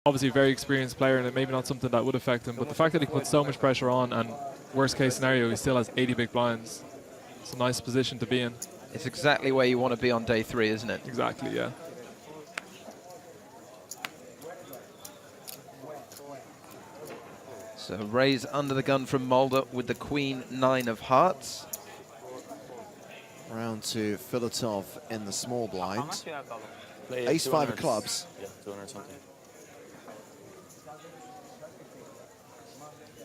Obviously a very experienced player, and it maybe not something that would affect him, but the fact that he can put so much pressure on, and worst case scenario, he still has 80 big blinds. It's a nice position to be in. It's exactly where you want to be on day 3, isn't it? Exactly, yeah. So raise under the gun from Mulder with the Queen 9 of hearts. Round to Filatov in the small blind. Ace 5 of clubs. Yeah, 200 something.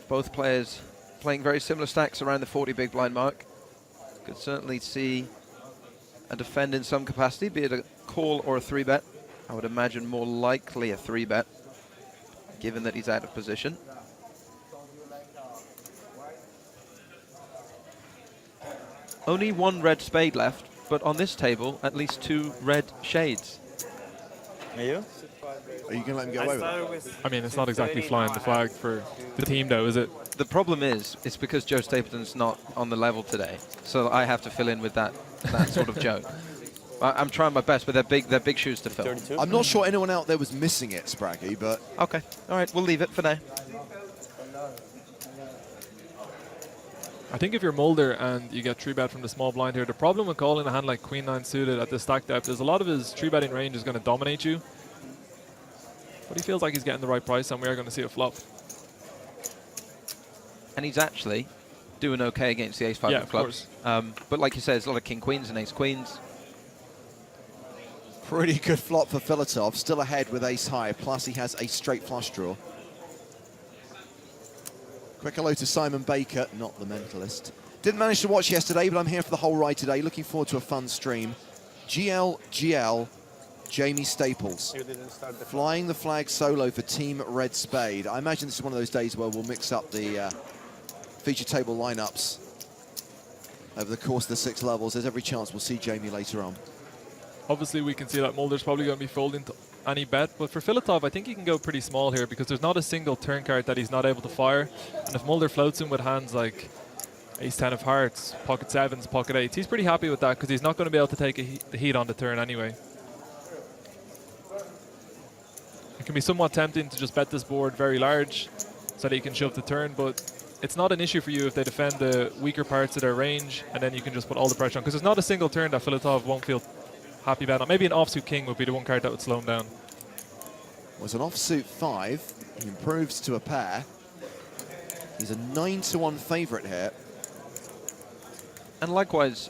Both players playing very similar stacks around the 40 big blind mark. Could certainly see a defend in some capacity, be it a call or a 3-bet. I would imagine more likely a 3-bet, given that he's out of position. Only 1 red spade left, but on this table, at least 2 red shades. And you? Are you going to let him get away with it? I mean, it's not exactly flying the flag for the team, though, is it? The problem is, it's because Joe Stapleton's not on the level today, so I have to fill in with that sort of joke. I'm trying my best, but they're big shoes to fill. 32? I'm not sure anyone out there was missing it, Spraggy, but... Okay, all right, we'll leave it for now. I think if you're Mulder and you get 3-bet from the small blind here, the problem with calling a hand like Queen 9 suited at this stack depth is a lot of his 3-betting range is going to dominate you. But he feels like he's getting the right price, and we are going to see a flop. And he's actually doing okay against the ace-5 of clubs. But like you said, there's a lot of king-queens and ace-queens. Pretty good flop for Filatov, still ahead with ace high, plus he has a straight flush draw. Quick hello to Simon Baker, not the mentalist. Didn't manage to watch yesterday, but I'm here for the whole ride today. Looking forward to a fun stream. GL, Jamie Staples. Flying the flag solo for Team Red Spade. I imagine this is one of those days where we'll mix up the feature table lineups over the course of the 6 levels. There's every chance we'll see Jamie later on. Obviously, we can see that Mulder's probably going to be folding to any bet, but for Filatov, I think he can go pretty small here because there's not a single turn card that he's not able to fire. And if Mulder floats him with hands like ace-10 of hearts, pocket 7s, pocket 8s, he's pretty happy with that because he's not going to be able to take the heat on the turn anyway. It can be somewhat tempting to just bet this board very large so that he can shove the turn, but it's not an issue for you if they defend the weaker parts of their range, and then you can just put all the pressure on, because there's not a single turn that Filatov won't feel happy bet on. Maybe an offsuit king would be the one card that would slow him down. Was an offsuit 5. He improves to a pair. He's a 9-1 favourite here. And likewise,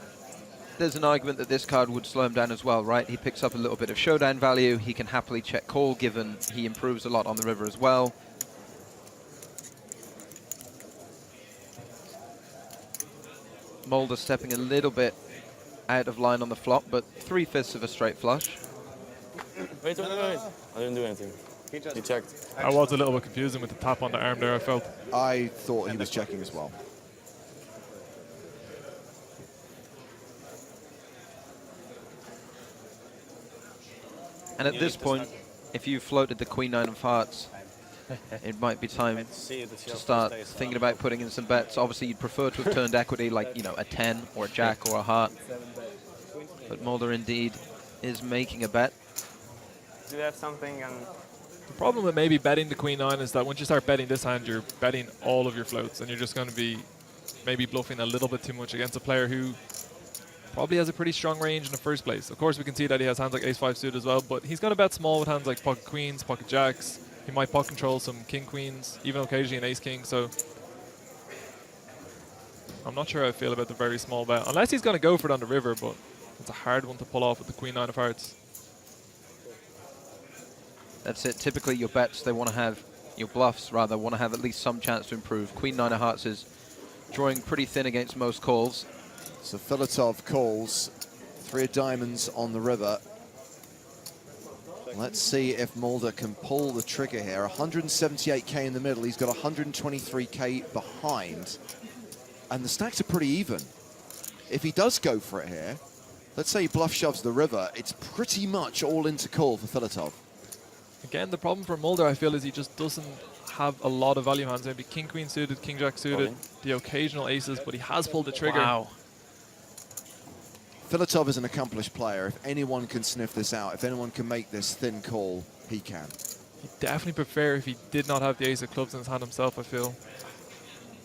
there's an argument that this card would slow him down as well, right? He picks up a little bit of showdown value. He can happily check call, given he improves a lot on the river as well. Mulder stepping a little bit out of line on the flop, but 3/5 of a straight flush. Wait. I didn't do anything. He checked. I was a little bit confusing with the tap on the arm there, I felt. I thought he was checking as well. And at this point, if you floated the Queen 9 of hearts, it might be time to start thinking about putting in some bets. Obviously, you'd prefer to have turned equity like, you know, a 10 or a jack or a heart. But Mulder indeed is making a bet. Do you have something? The problem with maybe betting the Queen 9 is that once you start betting this hand, you're betting all of your floats, and you're just going to be maybe bluffing a little bit too much against a player who probably has a pretty strong range in the first place. Of course, we can see that he has hands like ace-5 suited as well, but he's going to bet small with hands like pocket queens, pocket jacks. He might pot control some king queens, even occasionally an ace king, so I'm not sure how I feel about the very small bet, unless he's going to go for it on the river, but it's a hard one to pull off with the Queen 9 of hearts. That's it. Typically, your bets, they want to have, your bluffs rather, want to have at least some chance to improve. Queen 9 of hearts is drawing pretty thin against most calls. So Filatov calls 3 of diamonds on the river. Let's see if Mulder can pull the trigger here. 178k in the middle. He's got 123k behind. And the stacks are pretty even. If he does go for it here, let's say he bluff shoves the river, it's pretty much all into call for Filatov. Again, the problem for Mulder, I feel, is he just doesn't have a lot of value hands. Maybe king queen suited, king jack suited, the occasional aces, but he has pulled the trigger. Wow. Filatov is an accomplished player. If anyone can sniff this out, if anyone can make this thin call, he can. He'd definitely prefer if he did not have the ace of clubs in his hand himself, I feel.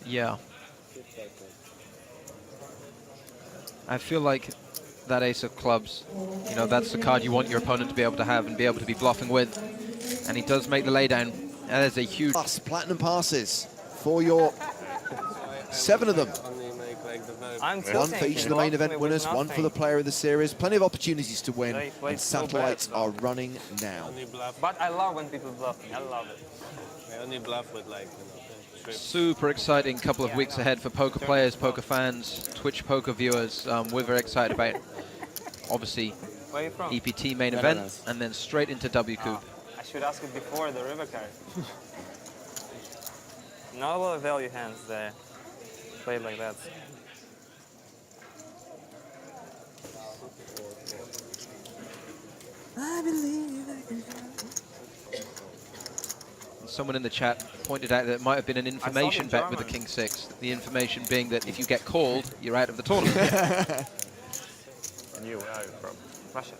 Yeah. I feel like that ace of clubs, you know, that's the card you want your opponent to be able to have and be able to be bluffing with. And he does make the laydown. That is a huge... Plus, platinum passes for your 7 of them. I'm One for each of the main event winners, one for the player of the series. Plenty of opportunities to win, They played and so satellites bad, are running now. But I love when people bluff me. I love it. I only bluff with like, Super exciting couple of weeks ahead for poker players, poker fans, Twitch poker viewers. We're very excited about, obviously, Where are you from? EPT main event, and then straight into W Coupe. I should ask it before the river card. Not a lot of value hands there. Played like that. Someone in the chat pointed out that it might have been an information bet with the King 6. The information being that if you get called, you're out of the tournament. And you, where are you from? Russia.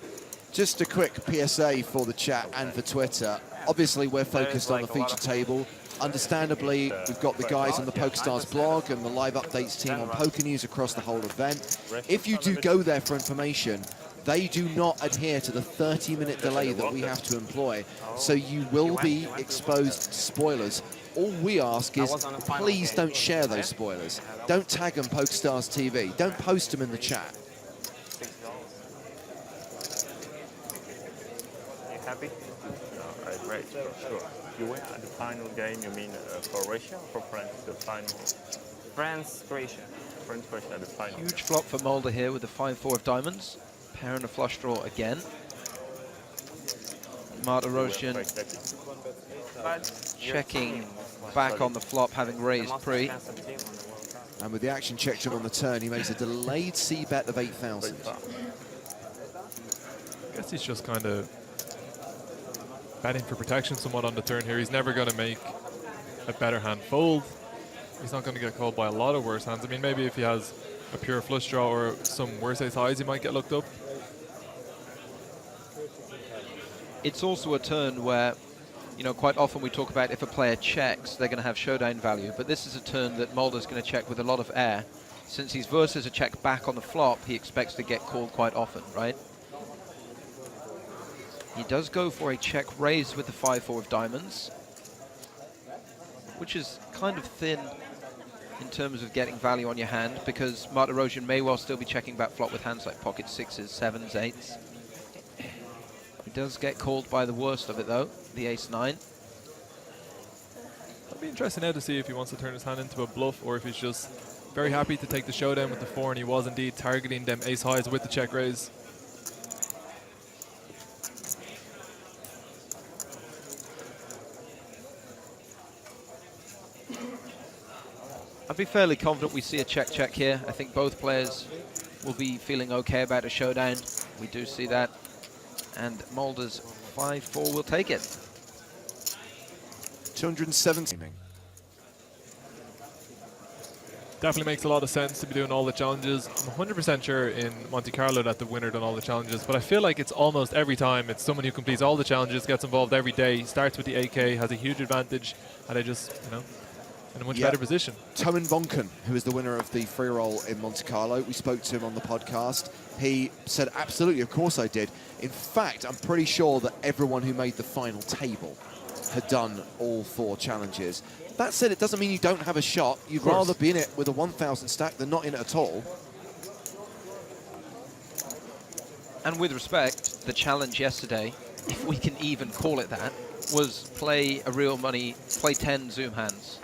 Just a quick PSA for the chat and for Twitter. Obviously, we're focused on the like a lot feature of- table. Understandably, we've got the guys on the PokerStars blog and the live updates team on Poker News across the whole event. If you do go there for information, they do not adhere to the 30-minute delay that we have to employ, so you will be exposed to spoilers. All we ask is, please don't share those spoilers. Don't tag them PokerStars TV. Don't post them in the chat. Are you happy? Great, sure. You were at the final game, you mean Croatia or France, the final? France, Croatia. France, Croatia, the final. Huge flop for Mulder here with the 5-4 of diamonds. Pair and a flush draw again. Martirosyan But checking back on the flop, having the raised most pre. expensive team on the World Cup. And with the action checked him on the turn, he makes a delayed C-bet of 8,000. I guess he's just kind of betting for protection somewhat on the turn here. He's never going to make a better hand fold. He's not going to get called by a lot of worse hands. I mean, maybe if he has a pure flush draw or some worse ace highs, he might get looked up. It's also a turn where, you know, quite often we talk about if a player checks, they're going to have showdown value. But this is a turn that Mulder's going to check with a lot of air. Since he's versus a check back on the flop, he expects to get called quite often, right? He does go for a check raise with the 5-4 of diamonds, which is kind of thin in terms of getting value on your hand, because Martirosyan may well still be checking back flop with hands like pocket 6s, 7s, 8s. He does get called by the worst of it though, the ace-9. It'll be interesting now to see if he wants to turn his hand into a bluff or if he's just very happy to take the showdown with the 4, and he was indeed targeting them ace highs with the check raise. I'd be fairly confident we see a check-check here. I think both players will be feeling okay about a showdown. We do see that. And Mulder's 5-4 will take it. 270. Definitely makes a lot of sense to be doing all the challenges. I'm 100% sure in Monte Carlo that the winner done all the challenges, but I feel like it's almost every time it's someone who completes all the challenges, gets involved every day, starts with the AK, has a huge advantage, and they just, you know, in a much better position. Tomin Bonken, who is the winner of the free roll in Monte Carlo, we spoke to him on the podcast. He said, absolutely, of course I did. In fact, I'm pretty sure that everyone who made the final table had done all 4 challenges. That said, it doesn't mean you don't have a shot. You'd rather be in it with a 1,000 stack than not in it at all. And with respect, the challenge yesterday, if we can even call it that, was play a real money, play 10 Zoom hands.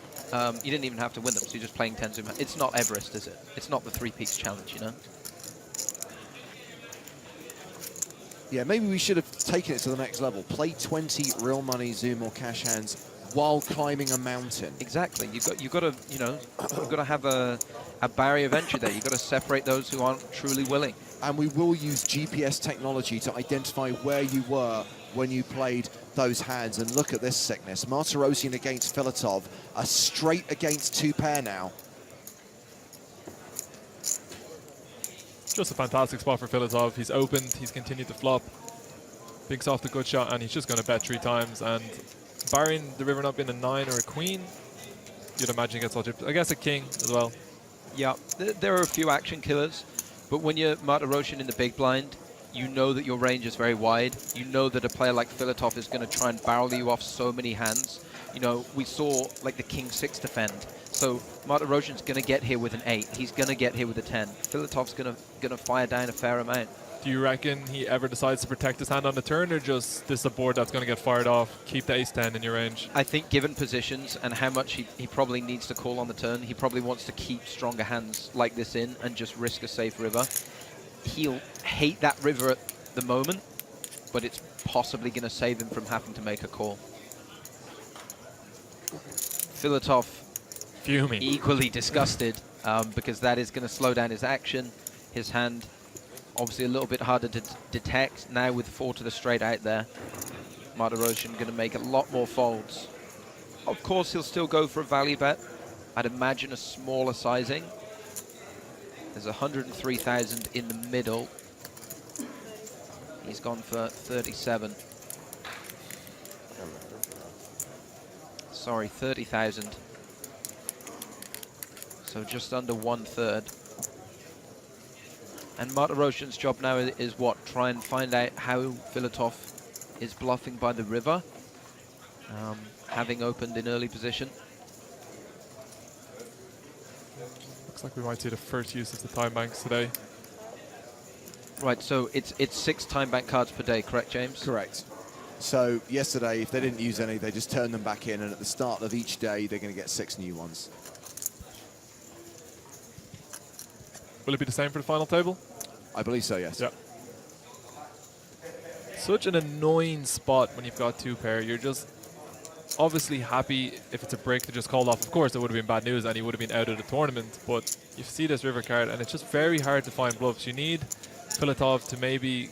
You didn't even have to win them, so you're just playing 10 Zoom hands. It's not Everest, is it? It's not the 3 Peaks challenge, you know? Yeah, maybe we should have taken it to the next level. Play 20 real money Zoom or cash hands while climbing a mountain. Exactly. You've got to, you know, you've got to have a barrier of entry there. You've got to separate those who aren't truly willing. And we will use GPS technology to identify where you were when you played those hands. And look at this sickness. Martirosyan against Filatov, a straight against 2 pair now. Just a fantastic spot for Filatov. He's opened, he's continued to flop. Bigs off the good shot, and he's just going to bet 3 times. And barring the river not being a 9 or a queen, you'd imagine he gets all chipped. I guess a king as well. Yeah, there are a few action killers, but when you're Martirosyan in the big blind, you know that your range is very wide. You know that a player like Filatov is going to try and barrel you off so many hands. You know, we saw like the king 6 defend. So Martirosyan's going to get here with an 8. He's going to get here with a 10. Filatov's going to fire down a fair amount. Do you reckon he ever decides to protect his hand on the turn, or just this is a board that's going to get fired off, keep the ace-10 in your range? I think given positions and how much he probably needs to call on the turn, he probably wants to keep stronger hands like this in and just risk a safe river. He'll hate that river at the moment, but it's possibly going to save him from having to make a call. Filatov Fuming. equally disgusted because that is going to slow down his action. His hand obviously a little bit harder to detect. Now with 4 to the straight out there, Martirosyan going to make a lot more folds. Of course, he'll still go for a value bet. I'd imagine a smaller sizing. There's 103,000 in the middle. He's gone for 37. Sorry, 30,000. So just under 1/3. And Martirosyan's job now is what? Try and find out how Filatov is bluffing by the river, having opened in early position. Looks like we might see the first use of the time banks today. Right, so it's 6 time bank cards per day, correct, James? Correct. So yesterday, if they didn't use any, they just turned them back in, and at the start of each day, they're going to get 6 new ones. Will it be the same for the final table? I believe so, yes. Yeah. Such an annoying spot when you've got 2 pair. You're just obviously happy if it's a break to just call off. Of course, it would have been bad news and he would have been out of the tournament, but you see this river card and it's just very hard to find bluffs. You need Filatov to maybe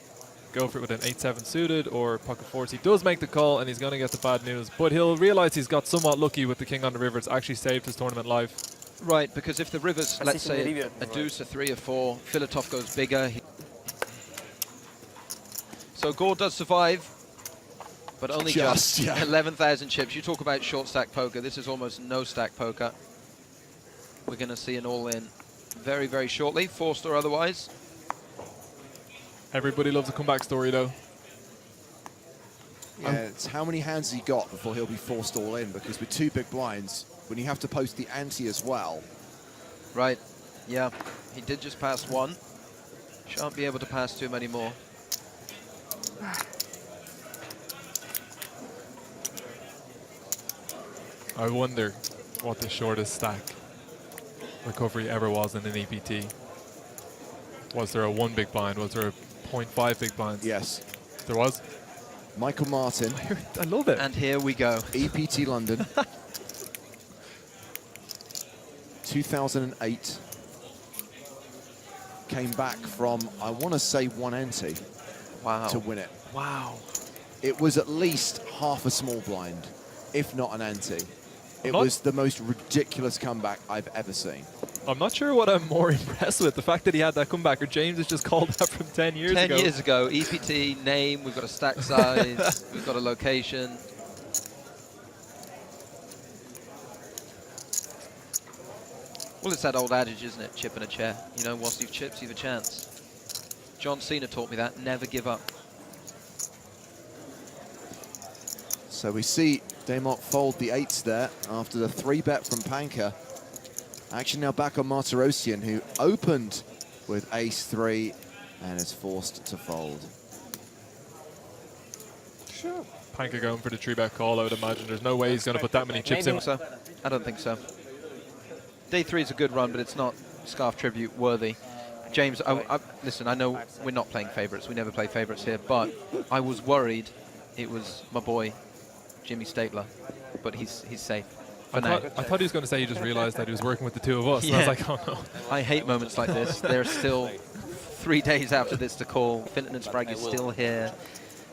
go for it with an 8-7 suited or pocket 4s. He does make the call and he's going to get the bad news, but he'll realize he's got somewhat lucky with the king on the river. It's actually saved his tournament life. Right, because if the river's, let's say, a deuce, a 3, or 4, Filatov goes bigger. So Gore does survive, but only just 11,000 chips. You talk about short stack poker. This is almost no stack poker. We're going to see an all-in very, very shortly, forced or otherwise. Everybody loves a comeback story, though. Yeah, it's how many hands he got before he'll be forced all in, because with 2 big blinds, when you have to post the ante as well. Right, yeah, he did just pass 1. Shan't be able to pass too many more. I wonder what the shortest stack recovery ever was in an EPT. Was there a 1 big blind? Was there a 0.5 big blinds? Yes. There was? Michael Martin. I love it. And here we go. EPT London. 2008. Came back from, I want to say, 1 ante to win it. Wow. It was at least half a small blind, if not an ante. It was the most ridiculous comeback I've ever seen. I'm not sure what I'm more impressed with, the fact that he had that comeback, or James has just called that from 10 years ago. 10 years ago, EPT, name, we've got a stack size, we've got a location. Well, it's that old adage, isn't it? Chip in a chair. You know, whilst you've chipped, you've a chance. John Cena taught me that. Never give up. So we see Demont fold the 8s there after the 3-bet from Panka. Action now back on Martirosyan, who opened with ace-3 and is forced to fold. Sure. Panka going for the 3-bet call, I would imagine. There's no way he's going to put that many chips in. So, I don't think so. Day 3 is a good run, but it's not Scarf Tribute worthy. James, listen, I know we're not playing favourites. We never play favourites here, but I was worried it was my boy, Jimmy Stapler, but he's safe for now. I thought he was going to say he just realised that he was working with the 2 of us. Yeah. And I was like, oh no. I hate moments like this. There's still 3 days after this to call. Finton and Sprague is still here.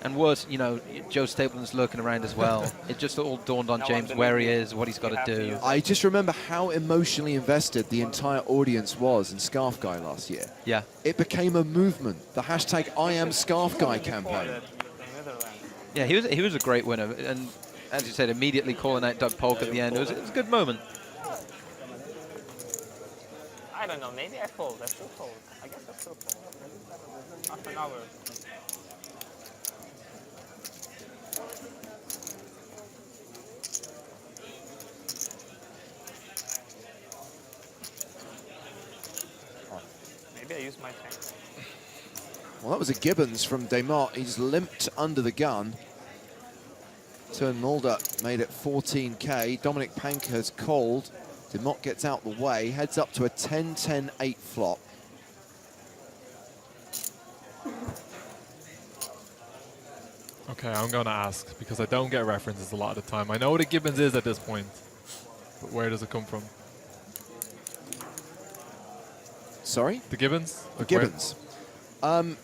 And worse, you know, Joe Stapleton's lurking around as well. It just all dawned on James where he is, what he's got to do. I just remember how emotionally invested the entire audience was in Scarf Guy last year. Yeah. It became a movement, the hashtag I am Scarf Guy campaign. Yeah, he was a great winner, and as you said, immediately calling out Doug Polk at the end. It was a good moment. I don't know, maybe I fold. I still fold. I guess I still fold. Half an hour. Maybe I use my tank. Well, that was a Gibbons from Desmott. He's limped under the gun. Turn Mulder made it 14k. Dominic Panker's called. Desmott gets out the way, heads up to a 10-10-8 flop. Okay, I'm going to ask because I don't get references a lot of the time. I know what a Gibbons is at this point, but where does it come from? Sorry? The Gibbons? The Gibbons.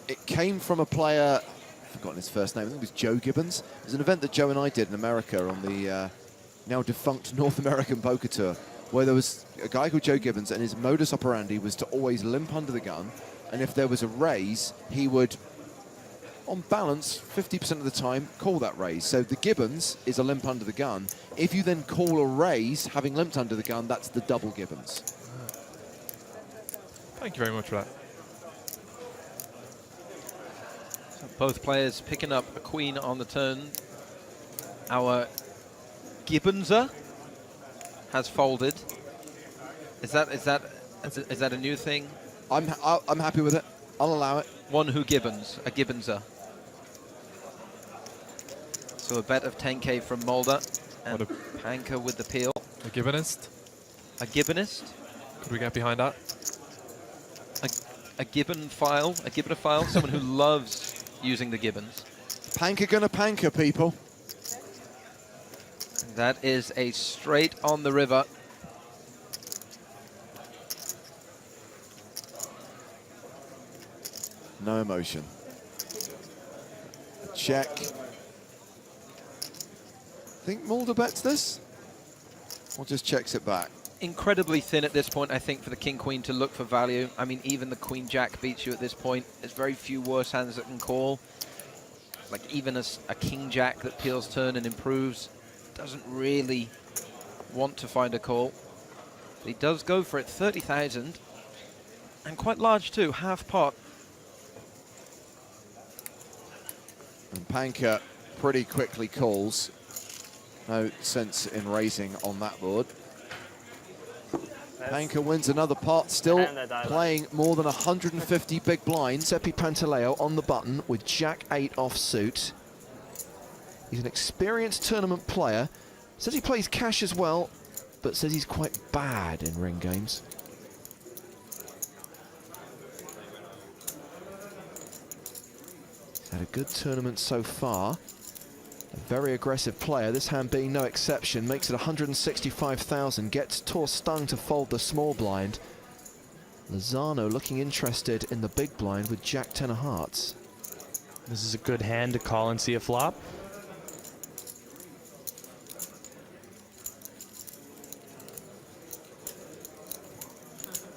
It came from a player, I've forgotten his first name, I think it was Joe Gibbons. It was an event that Joe and I did in America on the now defunct North American Poker Tour, where there was a guy called Joe Gibbons, and his modus operandi was to always limp under the gun, and if there was a raise, he would, on balance, 50% of the time, call that raise. So the Gibbons is a limp under the gun. If you then call a raise, having limped under the gun, that's the double Gibbons. Thank you very much for that. So both players picking up a queen on the turn. Our Gibbonser has folded. Is that a new thing? I'm happy with it. I'll allow it. One who Gibbons, a Gibbonser. So a bet of 10k from Mulder and Panker with the peel. A Gibbonist? A Gibbonist? Could we get behind that? A Gibbonophile, someone who loves using the Gibbons. Panker gonna panker, people. That is a straight on the river. No emotion. A check. Think Mulder bets this? Or just checks it back? Incredibly thin at this point, I think, for the king-queen to look for value. I mean, even the queen-jack beats you at this point. There's very few worse hands that can call. Like even a king-jack that peels turn and improves doesn't really want to find a call. But he does go for it, 30,000. And quite large too, half pot. And Panker pretty quickly calls. No sense in raising on that board. Panker wins another pot, still playing more than 150 big blinds. Epi Pantaleo on the button with Jack-8 offsuit. He's an experienced tournament player. Says he plays cash as well, but says he's quite bad in ring games. He's had a good tournament so far. A very aggressive player, this hand being no exception, makes it 165,000, gets Tor Stung to fold the small blind. Lozano looking interested in the big blind with Jack-10 of hearts. This is a good hand to call and see a flop.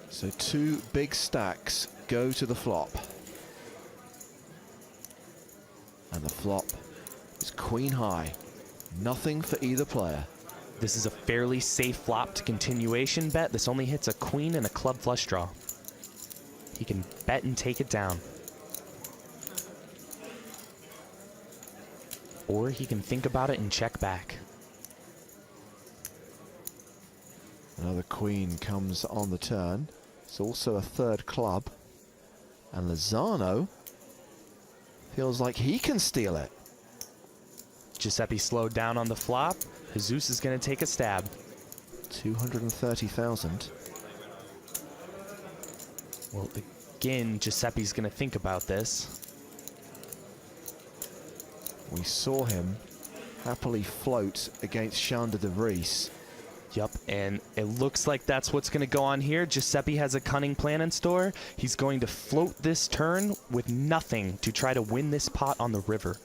So two big stacks go to the flop. And the flop is queen high. Nothing for either player. This is a fairly safe flop to continuation bet. This only hits a queen and a club flush draw. He can bet and take it down. Or he can think about it and check back. Another queen comes on the turn. It's also a third club. And Lozano feels like he can steal it. Giuseppe slowed down on the flop. Jesus is going to take a stab. 230,000. Well, again, Giuseppe's going to think about this. We saw him happily float against Chandra de Vries. Yup, and it looks like that's what's going to go on here. Giuseppe has a cunning plan in store. He's going to float this turn with nothing to try to win this pot on the river.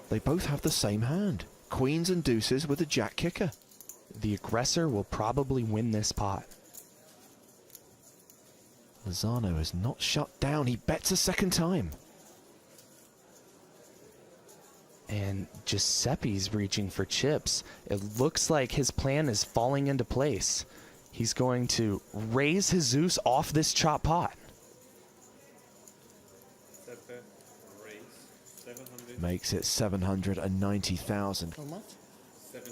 They both have the same hand. Queens and deuces with a jack kicker. The aggressor will probably win this pot. Lozano has not shut down. He bets a second time. And Giuseppe's reaching for chips. It looks like his plan is falling into place. He's going to raise Jesus off this chop pot. Makes it 790,000.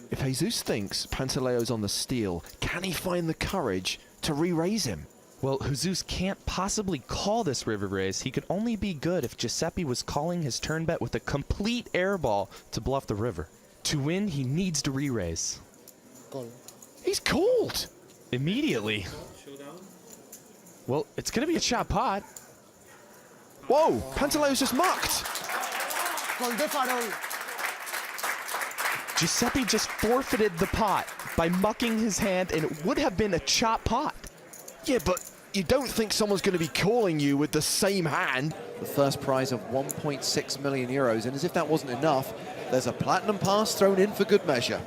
If Jesus thinks Pantaleo's on the steal, can he find the courage to re-raise him? Well, Jesus can't possibly call this river raise. He could only be good if Giuseppe was calling his turn bet with a complete air ball to bluff the river. To win, he needs to re-raise. He's called! Immediately. Well, it's going to be a chop pot. Whoa, Pantaleo's just mucked! Giuseppe just forfeited the pot by mucking his hand, and it would have been a chop pot. Yeah, but you don't think someone's going to be calling you with the same hand. The first prize of 1.6 million euros, and as if that wasn't enough, there's a platinum pass thrown in for good measure.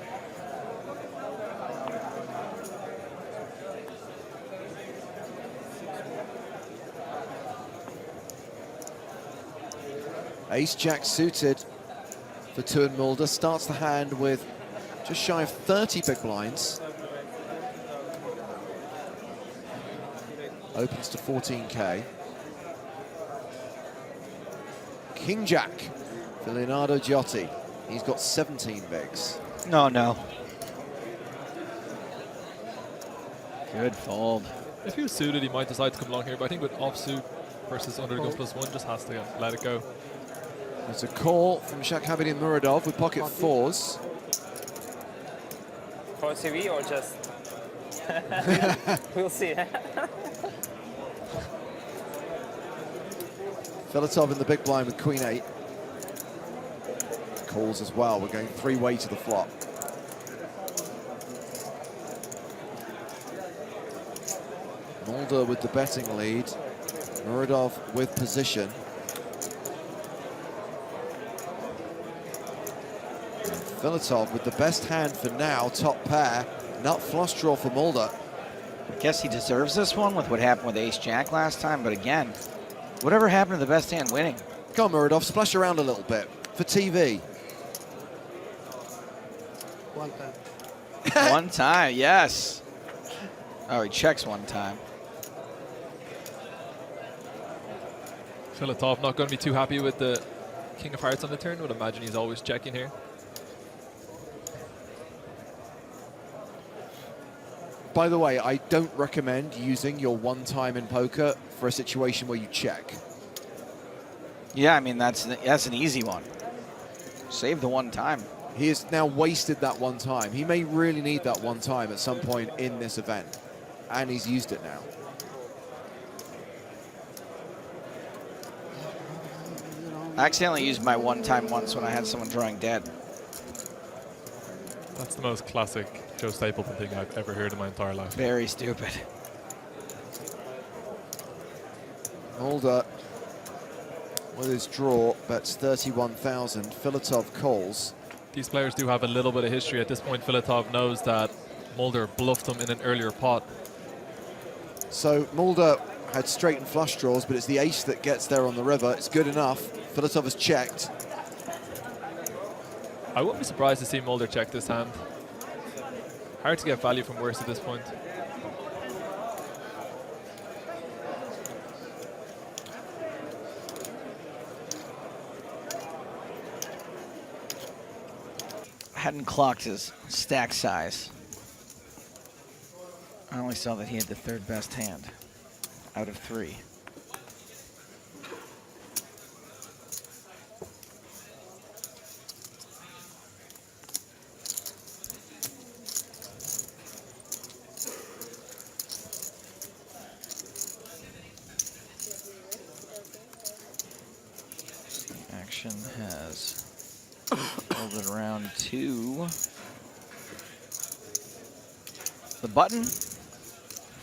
Ace-Jack suited for Tuan Mulder, starts the hand with just shy of 30 big blinds. Opens to 14k. King-Jack for Leonardo Giotti. He's got 17 bigs. No. Good fold. If he was suited, he might decide to come along here, but I think with offsuit versus under the gun +1, just has to let it go. There's a call from Shakhabidin Muradov with pocket fours. For TV or just? We'll see. Filatov in the big blind with Queen 8. Calls as well. We're going three-way to the flop. Mulder with the betting lead. Muradov with position. Filatov with the best hand for now, top pair. Nut flush draw for Mulder. I guess he deserves this one with what happened with Ace-Jack last time, but again, whatever happened to the best hand winning? Go on, Muradov, splash around a little bit for TV. One time, yes. Oh, he checks one time. Filatov not going to be too happy with the King of Hearts on the turn. Would imagine he's always checking here. By the way, I don't recommend using your one time in poker for a situation where you check. Yeah, I mean, that's an easy one. Save the one time. He has now wasted that one time. He may really need that one time at some point in this event, and he's used it now. I accidentally used my one time once when I had someone drawing dead. That's the most classic Joe Stapleton thing I've ever heard in my entire life. Very stupid. Mulder with his draw bets 31,000. Filatov calls. These players do have a little bit of history. At this point, Filatov knows that Mulder bluffed him in an earlier pot. So Mulder had straight and flush draws, but it's the ace that gets there on the river. It's good enough. Filatov has checked. I wouldn't be surprised to see Mulder check this hand. Hard to get value from worse at this point. I hadn't clocked his stack size. I only saw that he had the third best hand out of 3. Action has folded around to the button.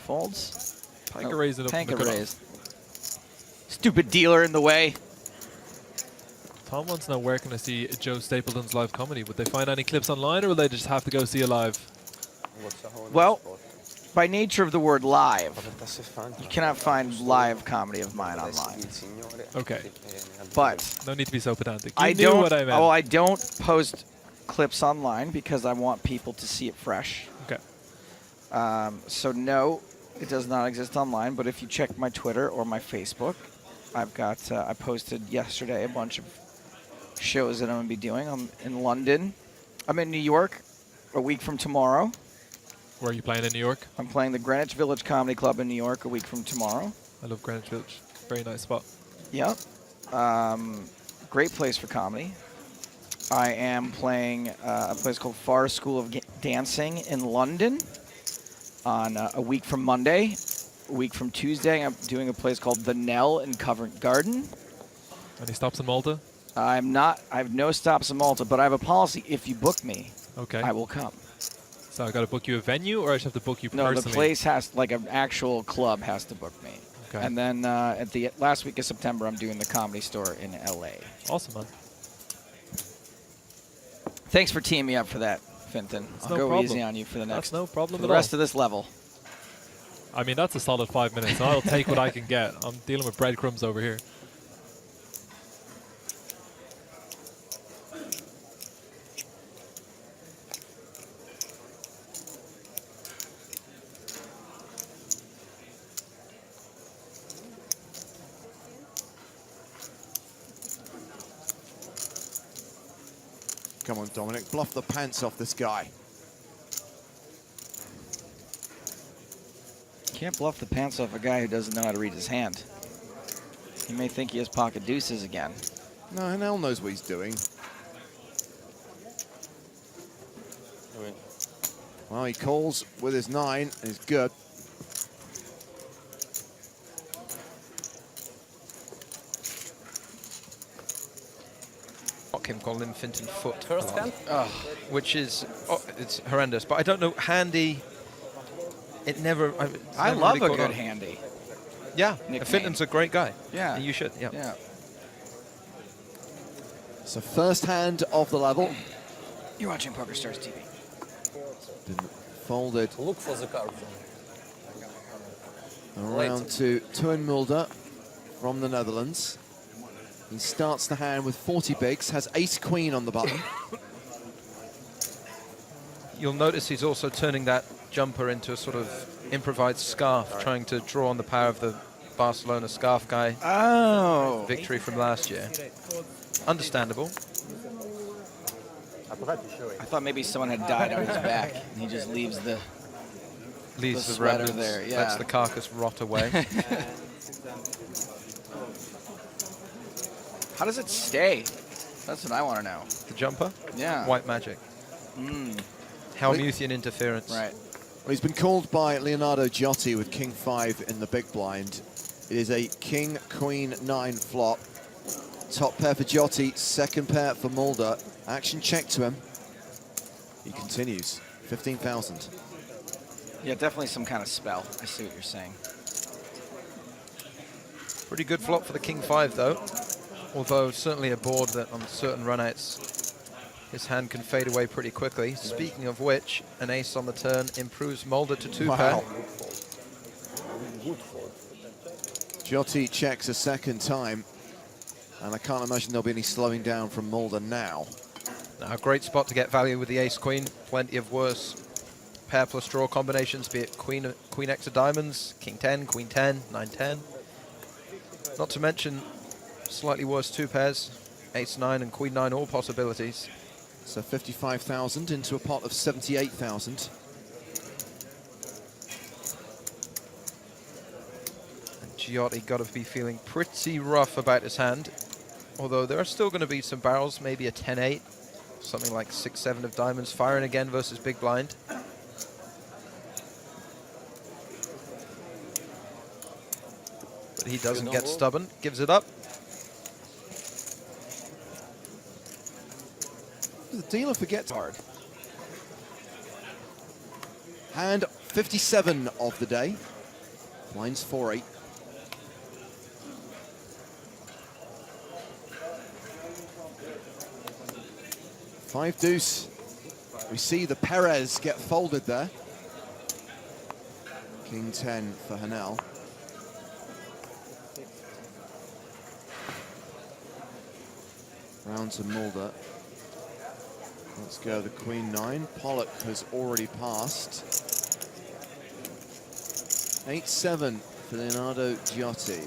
Folds. Tanker raised it up. Tanker from the cutoff. raised. Stupid dealer in the way. Tom wants to know, where can I see Joe Stapleton's live comedy? Would they find any clips online, or will they just have to go see it live? Well, by nature of the word live, you cannot find live comedy of mine online. Okay. But No need to be so pedantic. I You knew don't. what I meant. Oh, I don't post clips online because I want people to see it fresh. Okay. So no, it does not exist online. But if you check my Twitter or my Facebook, I've got. I posted yesterday a bunch of shows that I'm gonna be doing. I'm in London. I'm in New York a week from tomorrow. Where are you playing in New York? I'm playing the Greenwich Village Comedy Club in New York a week from tomorrow. I love Greenwich Village. Very nice spot. Yep. Great place for comedy. I am playing a place called Far School of Dancing in London on a week from Monday. A week from Tuesday, I'm doing a place called The Nell in Covent Garden. Any stops in Malta? I have no stops in Malta, but I have a policy. If you book me, Okay. I will come. So I got to book you a venue, or I just have to book you No, personally? the place has, like an actual club has to book me. Okay. And then at the last week of September, I'm doing the Comedy Store in LA. Awesome, man. Thanks for teeing me up for that, Finton. I'll no go problem. easy on you for the next. That's no problem for at the rest all. of this level. I mean, that's a solid 5 minutes. I'll take what I can get. I'm dealing with breadcrumbs over here. Come on, Dominic, bluff the pants off this guy. Can't bluff the pants off a guy who doesn't know how to read his hand. He may think he has pocket deuces again. No, Hanel knows what he's doing. Well, he calls with his 9, and he's good. Kim calling him Finton foot. First hand? Which is, it's horrendous. But I don't know, handy, it never, I never love really a caught good on. handy. Yeah, nickname. Finton's a great guy. Yeah. And you should, yeah. Yeah. So first hand of the level. You're watching Poker Stars TV. Been folded Look for the card. around to Tuin Mulder from the Netherlands. He starts the hand with 40 bigs, has ace-queen on the button. You'll notice he's also turning that jumper into a sort of improvised scarf, trying to draw on the power of the Barcelona scarf guy Oh. victory from last year. Understandable. I thought maybe someone had died on his back, and he just leaves the. Leaves The the sweater remnants, there, yeah. lets the carcass rot away. How does it stay? That's what I want to know. The jumper? Yeah. White magic. Helmuthian interference. Right. Well, he's been called by Leonardo Giotti with King 5 in the big blind. It is a King, Queen 9 flop. Top pair for Giotti, second pair for Mulder. Action check to him. He continues. 15,000. Yeah, definitely some kind of spell. I see what you're saying. Pretty good flop for the King 5 though. Although certainly a board that on certain runouts his hand can fade away pretty quickly. Speaking of which, an ace on the turn improves Mulder to 2 pair. Wow. Giotti checks a second time. And I can't imagine there'll be any slowing down from Mulder now. Now, a great spot to get value with the ace-queen. Plenty of worse pair plus draw combinations, be it queen X of diamonds, King 10, Queen 10, 9, 10. Not to mention slightly worse 2 pairs, Ace 9 and Queen 9, all possibilities. So 55,000 into a pot of 78,000. Giotti got to be feeling pretty rough about his hand. Although there are still going to be some barrels, maybe a 10-8, something like 6-7 of diamonds, firing again versus big blind. But he doesn't get stubborn, gives it up. The dealer forgets hard. Hand 57 of the day. Blinds 4-8. Five deuce. We see the Perez get folded there. King 10 for Hanel. Round to Mulder. Let's go the Queen 9. Pollock has already passed. 8-7 for Leonardo Giotti.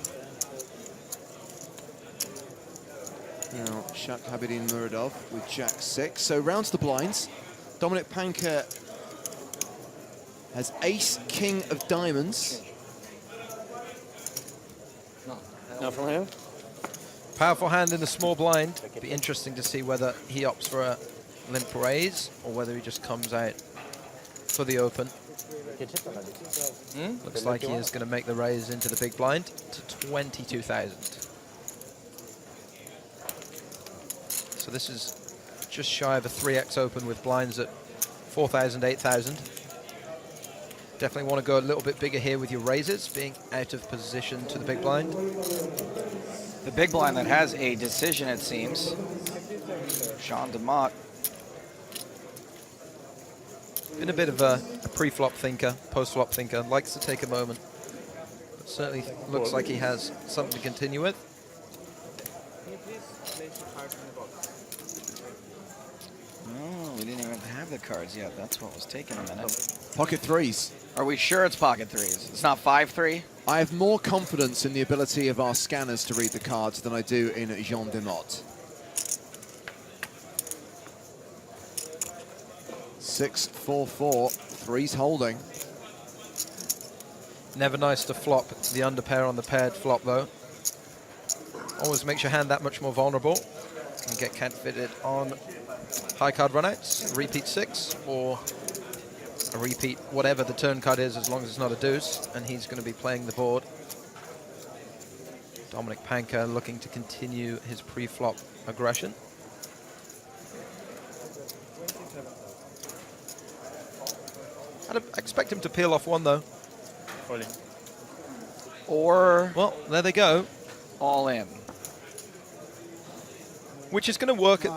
Now, Shak Habibin Muradov with Jack 6. So round to the blinds. Dominic Panker has ace, king of diamonds. No from him. Powerful hand in the small blind. Be interesting to see whether he opts for a limp raise or whether he just comes out for the open. Looks like he is going to make the raise into the big blind to 22,000. So this is just shy of a 3x open with blinds at 4,000, 8,000. Definitely want to go a little bit bigger here with your raises, being out of position to the big blind. The big blind that has a decision, it seems. Jean de Mott. Been a bit of a pre-flop thinker, post-flop thinker, likes to take a moment. But certainly looks like he has something to continue with. Oh, we didn't even have the cards yet. That's what was taking a minute. Pocket threes. Are we sure it's pocket threes? It's not 5-3? I have more confidence in the ability of our scanners to read the cards than I do in Jean de Mott. 6-4-4, threes holding. Never nice to flop the underpair on the paired flop though. Always makes your hand that much more vulnerable. And get cat-fitted on high card runouts, repeat 6, or a repeat whatever the turn card is as long as it's not a deuce, and he's going to be playing the board. Dominic Panker looking to continue his pre-flop aggression. I'd expect him to peel off one though. All in. Or Well, there they go. all in? Which is going to work at,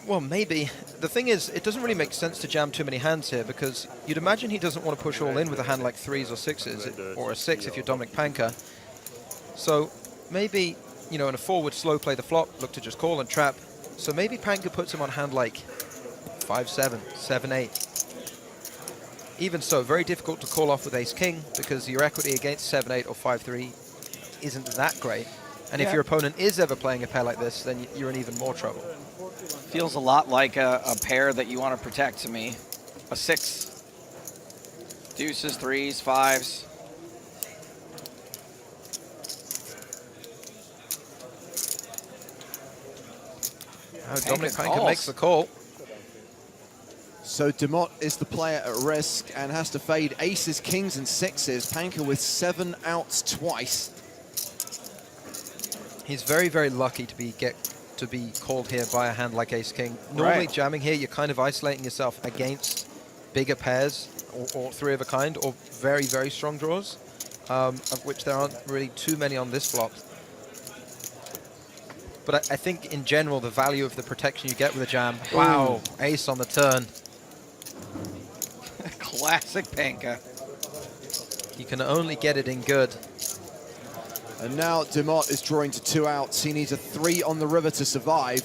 well, maybe. The thing is, it doesn't really make sense to jam too many hands here because you'd imagine he doesn't want to push all in with a hand like 3s or 6s, or a 6 if you're Dominic Panker. So maybe, you know, in a forward slow play the flop, look to just call and trap. So maybe Panker puts him on hand like 5-7, 7-8. Even so, very difficult to call off with ace-king because your equity against 7-8 or 5-3 isn't that great. And if your opponent is ever playing a pair like this, then you're in even more trouble. Feels a lot like a pair that you want to protect to me. A 6. Deuces, 3s, 5s. Dominic Panker calls. makes the call. So de Mott is the player at risk and has to fade aces, kings, and 6s. Panker with 7 outs twice. He's very, very lucky to be called here by a hand like ace-king. Normally jamming here, you're kind of isolating yourself against bigger pairs or 3 of a kind or very, very strong draws, of which there aren't really too many on this flop. But I think in general, the value of the protection you get with a jam, wow, ace on the turn. Classic Panker. You can only get it in good. And now de Mott is drawing to 2 outs. He needs a 3 on the river to survive.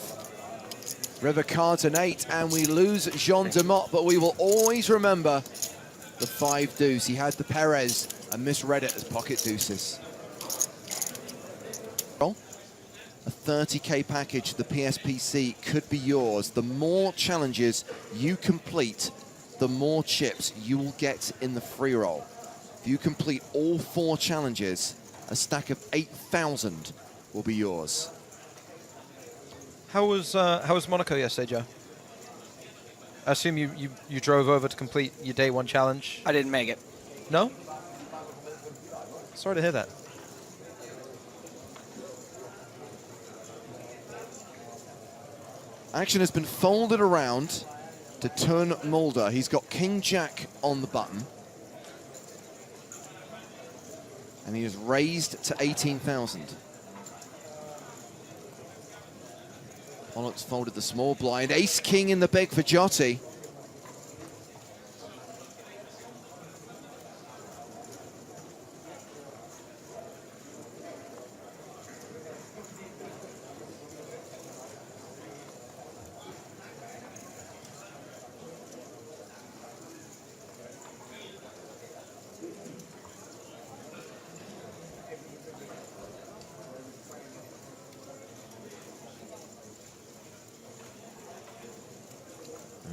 River cards an 8, and we lose Jean de Mott, but we will always remember the 5 deuce. He had the Perez and misread it as pocket deuces. A 30k package, the PSPC, could be yours. The more challenges you complete, the more chips you will get in the free roll. If you complete all 4 challenges, a stack of 8,000 will be yours. How was Monaco yesterday, Joe? I assume you drove over to complete your day 1 challenge. I didn't make it. No? Sorry to hear that. Action has been folded around to turn Mulder. He's got King-Jack on the button. And he is raised to 18,000. Pollock's folded the small blind. Ace-King in the big for Giotti.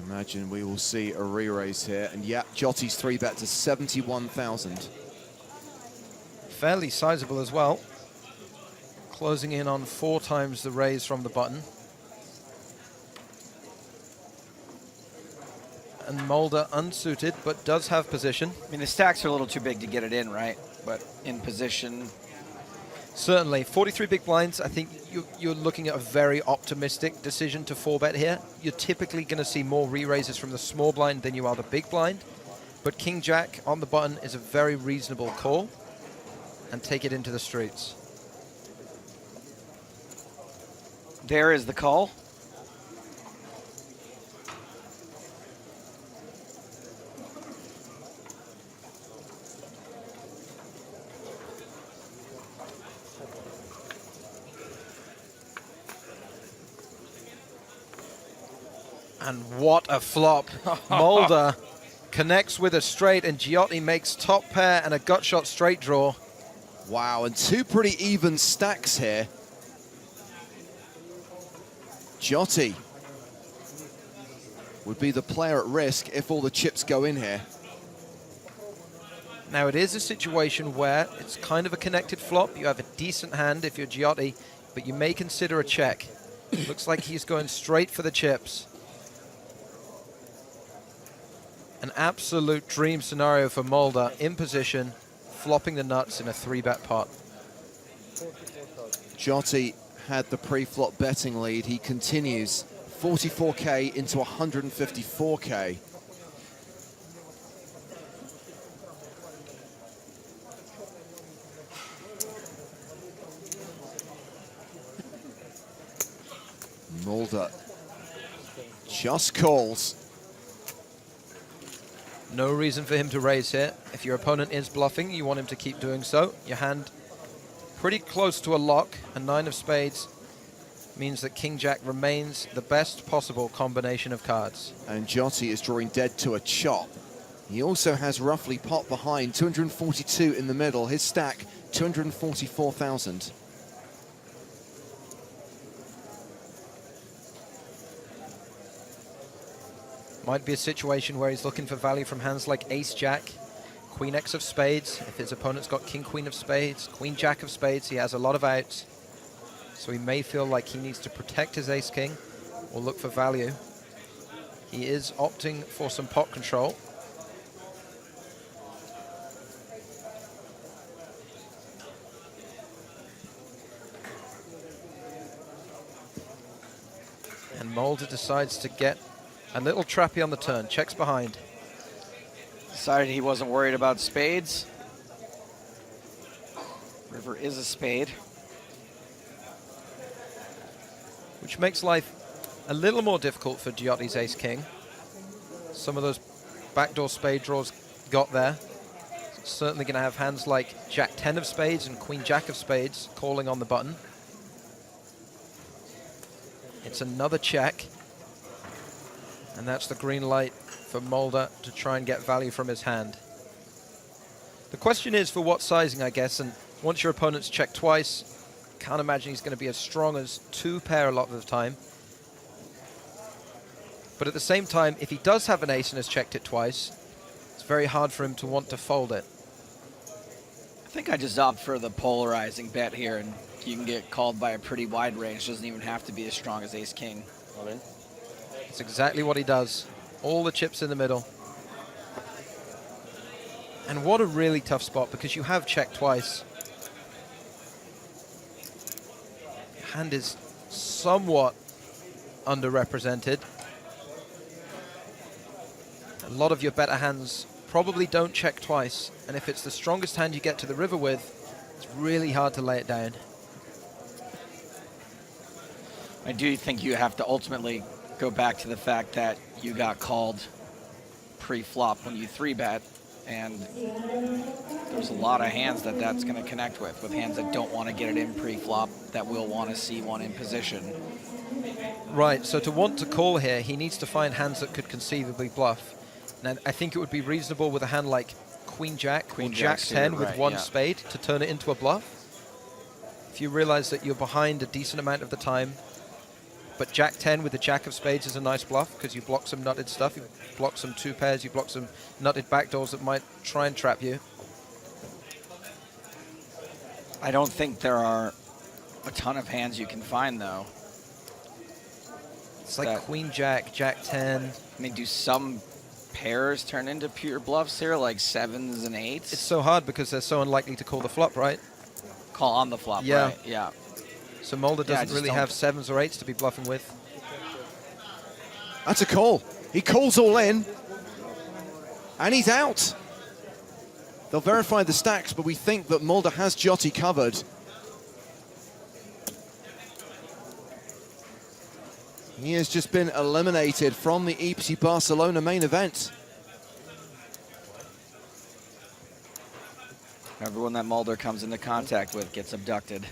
Imagine we will see a re-raise here. And yeah, Jotty's 3-bet to 71,000. Fairly sizable as well. Closing in on 4 times the raise from the button. And Mulder unsuited, but does have position. I mean, the stacks are a little too big to get it in, right? But in position. Certainly. 43 big blinds, I think you're looking at a very optimistic decision to 4-bet here. You're typically going to see more re-raises from the small blind than you are the big blind. But King-Jack on the button is a very reasonable call. And take it into the streets. There is the call. And what a flop. Mulder connects with a straight, and Giotti makes top pair and a gut shot straight draw. Wow, and 2 pretty even stacks here. Giotti would be the player at risk if all the chips go in here. Now it is a situation where it's kind of a connected flop. You have a decent hand if you're Giotti, but you may consider a check. Looks like he's going straight for the chips. An absolute dream scenario for Mulder in position, flopping the nuts in a 3-bet pot. Giotti had the pre-flop betting lead. He continues 44K into 154K. Mulder just calls. No reason for him to raise here. If your opponent is bluffing, you want him to keep doing so. Your hand pretty close to a lock. A 9 of spades means that King-Jack remains the best possible combination of cards. And Giotti is drawing dead to a chop. He also has roughly pot behind, 242 in the middle. His stack, 244,000. Might be a situation where he's looking for value from hands like Ace-Jack, Queen-X of spades. If his opponent's got King-Queen of spades, Queen-Jack of spades, he has a lot of outs. So he may feel like he needs to protect his Ace-King or look for value. He is opting for some pot control. And Mulder decides to get a little trappy on the turn, checks behind. Decided he wasn't worried about spades. River is a spade. Which makes life a little more difficult for Giotti's Ace-King. Some of those backdoor spade draws got there. Certainly going to have hands like Jack-10 of spades and Queen-Jack of spades calling on the button. It's another check. And that's the green light for Mulder to try and get value from his hand. The question is for what sizing, I guess, and once your opponent's checked twice, can't imagine he's going to be as strong as 2 pair a lot of the time. But at the same time, if he does have an ace and has checked it twice, it's very hard for him to want to fold it. I think I just opt for the polarizing bet here, and you can get called by a pretty wide range. Doesn't even have to be as strong as Ace-King. All in. It's exactly what he does. All the chips in the middle. And what a really tough spot, because you have checked twice. Your hand is somewhat underrepresented. A lot of your better hands probably don't check twice, and if it's the strongest hand you get to the river with, it's really hard to lay it down. I do think you have to ultimately go back to the fact that you got called pre-flop when you 3-bet, and there's a lot of hands that's going to connect with hands that don't want to get it in pre-flop, that will want to see one in position. Right, so to want to call here, he needs to find hands that could conceivably bluff. And I think it would be reasonable with a hand like Queen-Jack or Jack-10 with one spade to turn it into a bluff. If you realize that you're behind a decent amount of the time, But Jack 10 with the Jack of Spades is a nice bluff because you block some nutted stuff, you block some 2 pairs, you block some nutted backdoors that might try and trap you. I don't think there are a ton of hands you can find, though. It's like Queen Jack, Jack 10. I mean, do some pairs turn into pure bluffs here, like 7s and 8s? It's so hard because they're so unlikely to call the flop, right? Call on the flop, Yeah. right? Yeah. So Mulder Yeah, I doesn't just really don't- have 7s or 8s to be bluffing with. That's a call. He calls all in. And he's out. They'll verify the stacks, but we think that Mulder has Jotty covered. He has just been eliminated from the EPT Barcelona main event. Everyone that Mulder comes into contact with gets abducted.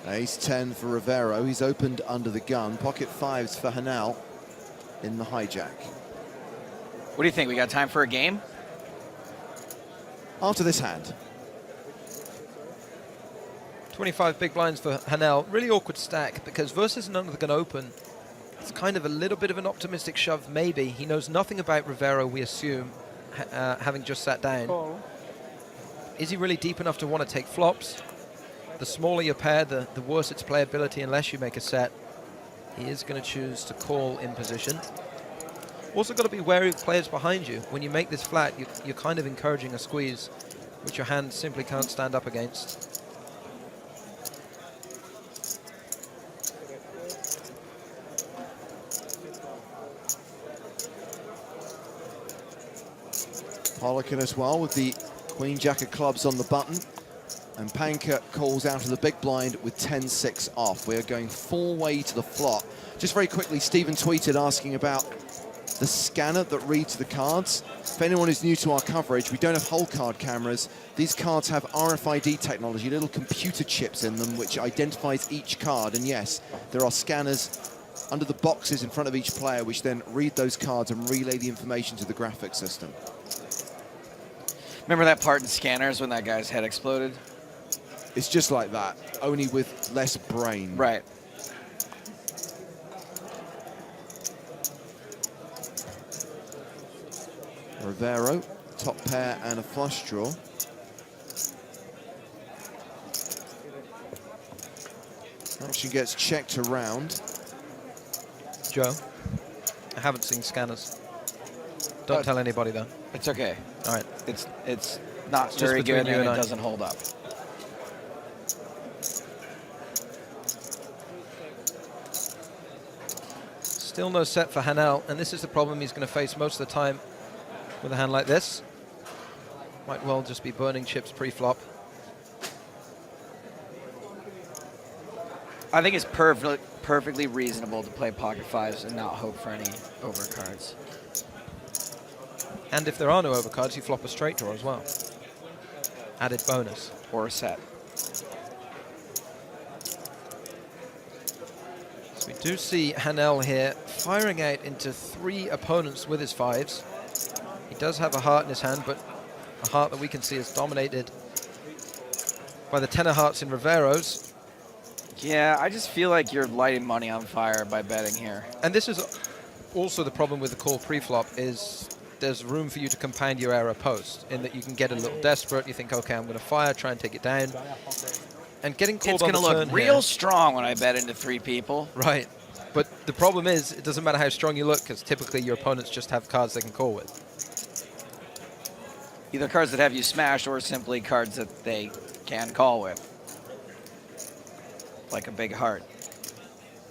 Ace 10 for Rivero. He's opened under the gun. Pocket 5s for Hanal in the hijack. What do you think? We got time for a game? After this hand. 25 big blinds for Hanel. Really awkward stack because versus an under the gun open, it's kind of a little bit of an optimistic shove, maybe. He knows nothing about Rivero, we assume, having just sat down. Is he really deep enough to want to take flops? The smaller your pair, the worse its playability unless you make a set. He is going to choose to call in position. Also got to be wary of players behind you. When you make this flat, you're kind of encouraging a squeeze, which your hand simply can't stand up against. Harlequin as well with the Queen Jack of clubs on the button. And Panker calls out of the big blind with 10-6 off. We are going full way to the flop. Just very quickly, Stephen tweeted asking about the scanner that reads the cards. If anyone is new to our coverage, we don't have whole card cameras. These cards have RFID technology, little computer chips in them, which identifies each card. And yes, there are scanners under the boxes in front of each player, which then read those cards and relay the information to the graphics system. Remember that part in Scanners when that guy's head exploded? It's just like that, only with less brain. Right. Rivero, top pair and a flush draw. Action gets checked around. Joe, I haven't seen scanners. Don't tell anybody though. It's okay. All right. It's not Just very between good you and and it I. doesn't hold up. Still no set for Hanel, and this is the problem he's going to face most of the time with a hand like this. Might well just be burning chips pre-flop. I think it's perfectly reasonable to play pocket 5s and not hope for any overcards. And if there are no overcards, you flop a straight draw as well. Added bonus. Or a set. So we do see Hanel here firing out into 3 opponents with his 5s. He does have a heart in his hand, but a heart that we can see is dominated by the 10 of hearts in Rivero's. Yeah, I just feel like you're lighting money on fire by betting here. And this is also the problem with the call pre-flop is there's room for you to compound your error post in that you can get a little desperate. You think, okay, I'm going to fire, try and take it down. And getting called It's on going the to turn look real here, strong when I bet into 3 people. right. But the problem is it doesn't matter how strong you look because typically your opponents just have cards they can call with. Either cards that have you smashed or simply cards that they can call with. Like a big heart.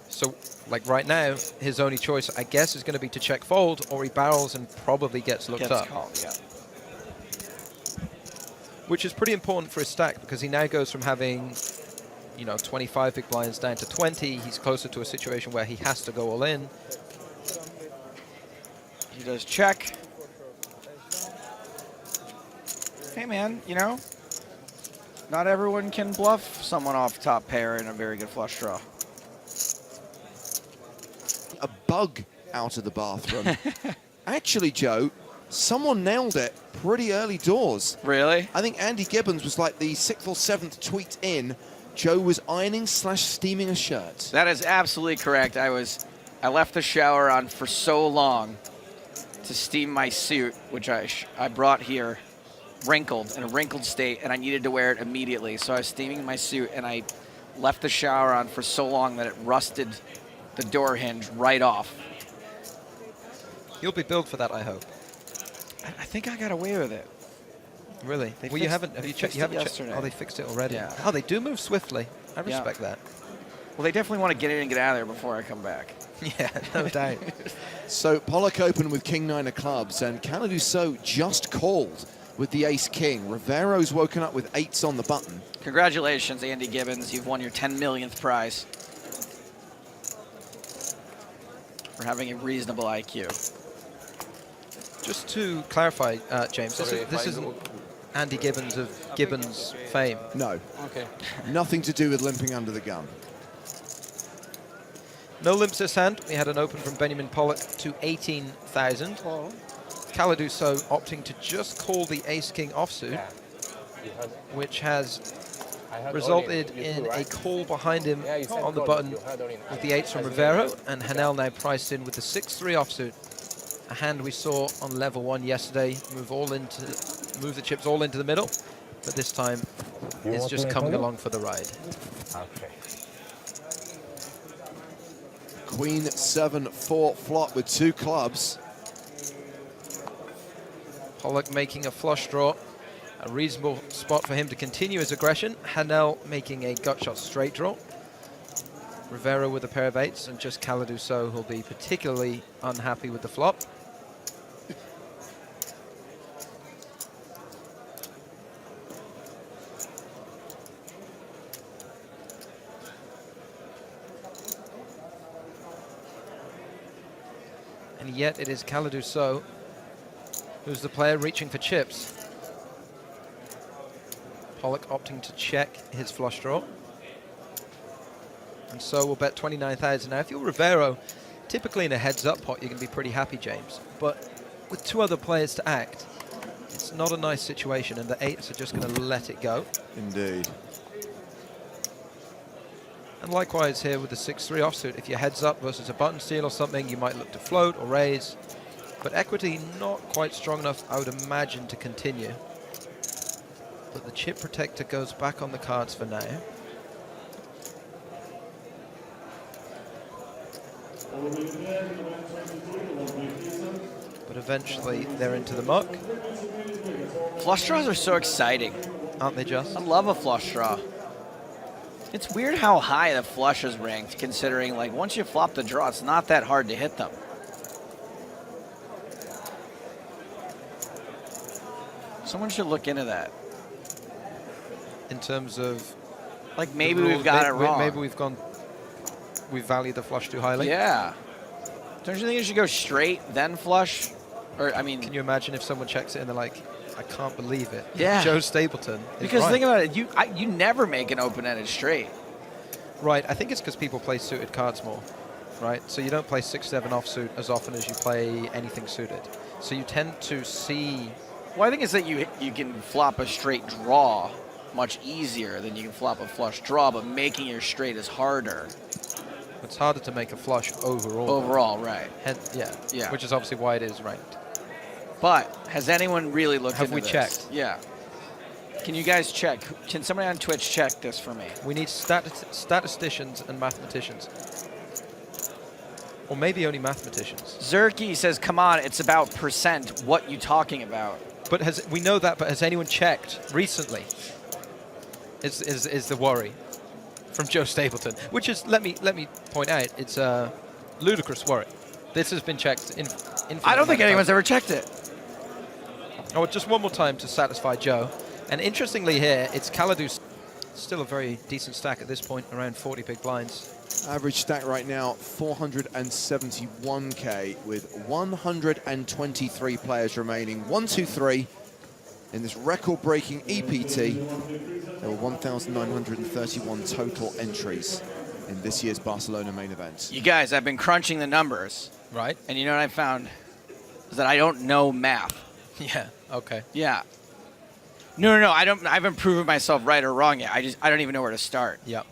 So, like right now, his only choice, I guess, is going to be to check fold, or he barrels and probably gets looked Gets up. called, yeah. Which is pretty important for his stack because he now goes from having, 25 big blinds down to 20. He's closer to a situation where he has to go all in. He does check. Hey, man, Not everyone can bluff someone off top pair in a very good flush draw. A bug out of the bathroom. Actually, Joe, someone nailed it pretty early doors. Really? I think Andy Gibbons was like the 6th or 7th tweet in. Joe was ironing/steaming a shirt. That is absolutely correct. I left the shower on for so long to steam my suit, which I brought here wrinkled, in a wrinkled state, and I needed to wear it immediately. So I was steaming my suit, and I left the shower on for so long that it rusted the door hinge right off. You'll be billed for that, I hope. I think I got away with it. Really? They Well, you fixed- haven't. Have they you checked? fixed You it haven't checked? yesterday. Oh, they fixed it already. Yeah. Oh, they do move swiftly. I Yeah. respect that. Well, they definitely want to get in and get out of there before I come back. Yeah, no doubt. So Pollock open with King 9 of clubs, and Caladuso just called with the Ace King. Rivero's woken up with 8s on the button. Congratulations, Andy Gibbons. You've won your 10 millionth prize for having a reasonable IQ. Just to clarify, James, this isn't Andy Gibbons of Gibbons fame. No, Okay. nothing to do with limping under the gun. No limps this hand. We had an open from Benjamin Pollock to 18,000. Caladuso opting to just call the Ace-King offsuit, which has resulted in a call behind him on the button with the 8s from Rivero, and Hanel now priced in with the 6-3 offsuit. A hand we saw on level 1 yesterday move the chips all into the middle, but this time it's just coming along for the ride. Okay. Queen 7-4 flop with 2 clubs. Pollock making a flush draw, a reasonable spot for him to continue his aggression. Hanel making a gutshot straight draw. Rivero with a pair of 8s, and just Caladuso who'll be particularly unhappy with the flop. And yet it is Caladuso who's the player reaching for chips. Pollock opting to check his flush draw. And so we'll bet 29,000. Now, if you're Rivero, typically in a heads-up pot, you're going to be pretty happy, James. But with 2 other players to act, it's not a nice situation, and the 8s are just going to let it go. Indeed. And likewise here with the 6-3 offsuit, if you're heads up versus a button steal or something, you might look to float or raise. But equity not quite strong enough, I would imagine, to continue. But the chip protector goes back on the cards for now. But eventually they're into the muck, Flush draws are so exciting. aren't they just? I love a flush draw. It's weird how high the flush is ranked, considering like once you flop the draw, it's not that hard to hit them. Someone should look into that. In terms of Like maybe the we've rules, got it wrong. Maybe we've valued the flush too highly. Yeah. Don't you think you should go straight, then flush? Or, I mean, Can you imagine if someone checks it and they're like, I can't believe it. Yeah. Joe Stapleton is because right. think about it, you never make an open-ended straight. Right, I think it's because people play suited cards more, right? So you don't play 6-7 offsuit as often as you play anything suited. So you tend to see... Well, I think it's that you can flop a straight draw much easier than you can flop a flush draw, but making your straight is harder. It's harder to make a flush overall. Overall, right. Yeah, which is obviously why it is ranked. But has anyone really looked Have into we this? checked? Yeah. Can you guys check? Can somebody on Twitch check this for me? We need statisticians and mathematicians. Or maybe only mathematicians. Zerky says, come on, it's about percent. What you talking about? But we know that, but has anyone checked recently? Is the worry from Joe Stapleton, which is, let me point out, it's a ludicrous worry. This has been checked in. I don't think anyone's ever checked it. Oh, just one more time to satisfy Joe. And interestingly here, it's Caladuso. Still a very decent stack at this point, around 40 big blinds. Average stack right now, 471k with 123 players remaining. 1, 2, 3. in this record-breaking EPT. There were 1,931 total entries in this year's Barcelona main event. You guys, I've been crunching the numbers. Right? And you know what I found? Is that I don't know math. Yeah. Okay. Yeah. No. I haven't proven myself right or wrong yet. I don't even know where to start. Yep.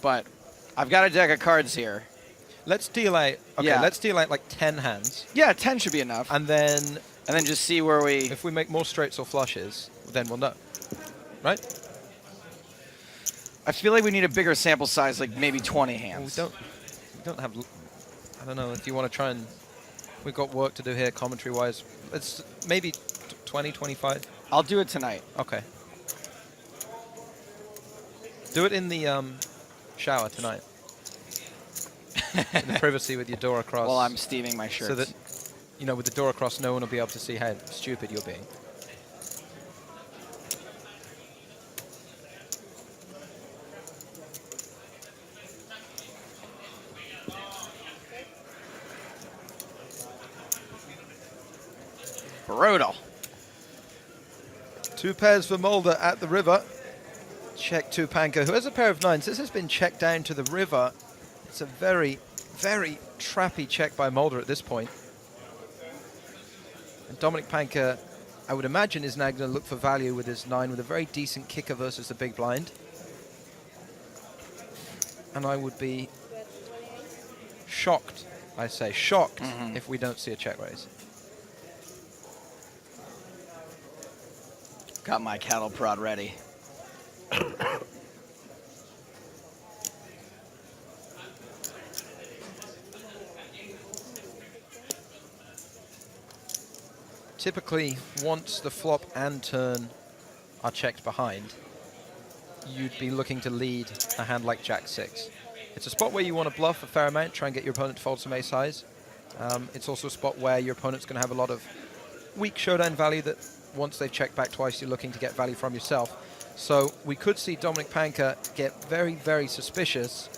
But I've got a deck of cards here. Let's deal out. Okay. Yeah. Let's deal out like 10 hands, Yeah, 10 should be enough. and then just see where we. if we make more straights or flushes, then we'll know. Right? I feel like we need a bigger sample size, like maybe 20 Well, hands. we don't have. I don't know if you want to try and. We've got work to do here, commentary-wise. Let's maybe 20, 25. I'll do it tonight. Okay. Do it in the shower tonight. In the privacy with your door across. While I'm steaming my shirts. So that, you know, with the door across, no one will be able to see how stupid you're being. Brutal. 2 pairs for Mulder at the river. Check Tupanka, who has a pair of 9s. This has been checked down to the river. It's a very, very trappy check by Mulder at this point. And Dominic Panka, I would imagine, is now going to look for value with his 9 with a very decent kicker versus the big blind. And I would be shocked, I say shocked, if we don't see a check raise. Got my cattle prod ready. Typically, once the flop and turn are checked behind, you'd be looking to lead a hand like Jack-6. It's a spot where you want to bluff a fair amount, try and get your opponent to fold some ace highs. It's also a spot where your opponent's going to have a lot of weak showdown value that once they've checked back twice, you're looking to get value from yourself. So we could see Dominic Panka get very, very suspicious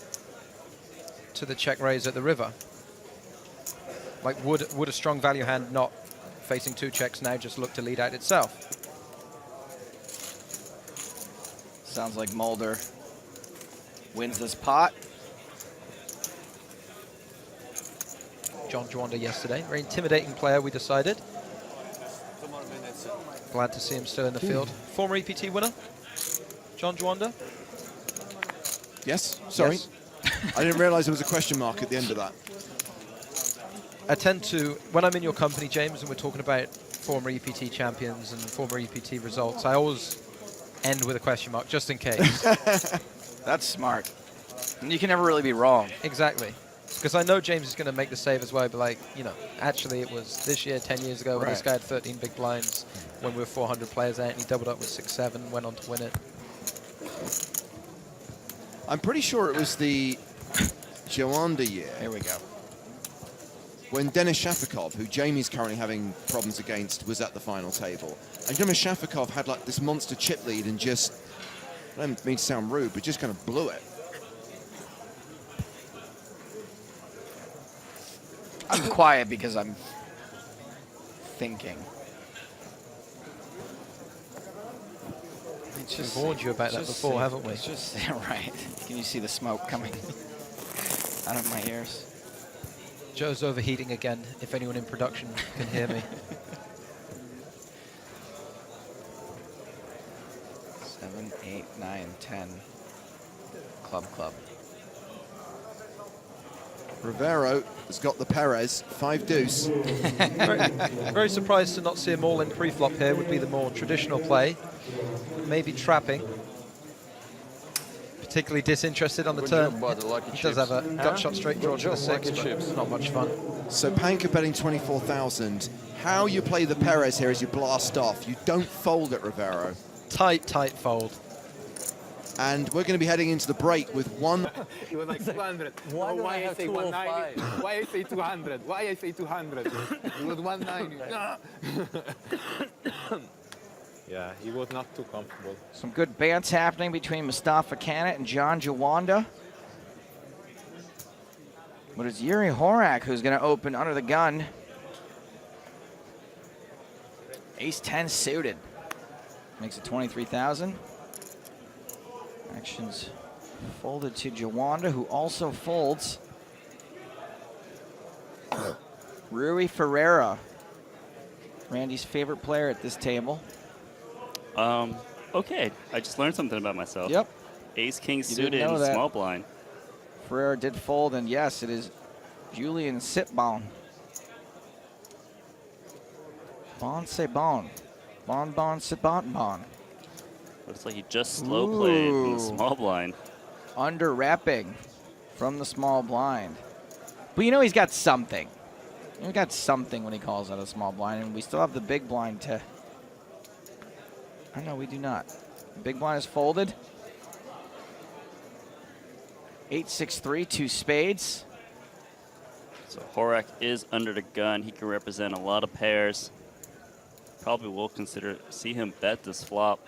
to the check raise at the river. Like, would a strong value hand not facing 2 checks now just look to lead out itself? Sounds like Mulder wins this pot. John Juanda yesterday, very intimidating player, we decided. Glad to see him still in the field. Former EPT winner, John Juanda. Yes, sorry. Yes. I didn't realize there was a question mark at the end of that. I tend to, when I'm in your company, James, and we're talking about former EPT champions and former EPT results, I always end with a question mark, just in case. That's smart. And you can never really be wrong. Exactly. Because I know James is going to make the save as well, but like, you know, actually it was this year, 10 years ago, when this guy had 13 big blinds, when we were 400 players out, and he doubled up with 6-7, went on to win it. I'm pretty sure it was the Joanda year. Here we go. When Denis Shafikov, who Jamie's currently having problems against, was at the final table. And Denis Shafikov had like this monster chip lead and just, I don't mean to sound rude, but just kind of blew it. I'm quiet because I'm thinking. We've warned you about that before, haven't we? It's just right. Can you see the smoke coming out of my ears? Joe's overheating again, if anyone in production can hear me. 7, 8, 9, 10. Club. Rivero has got the Perez, 5 deuce. Very surprised to not see him all in pre-flop here. Would be the more traditional play. Maybe trapping. Particularly disinterested on the turn. He does have a gut shot straight draw to the 6, but it's not much fun. So Panka betting 24,000. How you play the Perez here is you blast off. You don't fold it, Rivero. Tight fold. And we're going to be heading into the break with one. It was like 200. Why I say 190? Why I say 200? Why I say 200? It was 190. Yeah, he was not too comfortable. Some good bants happening between Mustafa Kanat and John Juanda. But it's Yuri Horak who's going to open under the gun. Ace 10 suited. Makes it 23,000. Actions folded to Jawanda, who also folds. Rui Ferreira, Randy's favorite player at this table. Okay, I just learned something about myself. Yep. Ace King You suited didn't know in that. small blind. Ferreira did fold, and yes, it is Julian Sitbon. Bon c'est bon. Bon bon c'est bon bon. Looks like he just slow played in the Ooh. small blind. Under wrapping from the small blind. But you know he's got something. He's got something when he calls out a small blind, and we still have the big blind to... Oh, no, we do not. The big blind is folded. 8-6-3, 2 spades. So Horak is under the gun. He can represent a lot of pairs. Probably will see him bet this flop.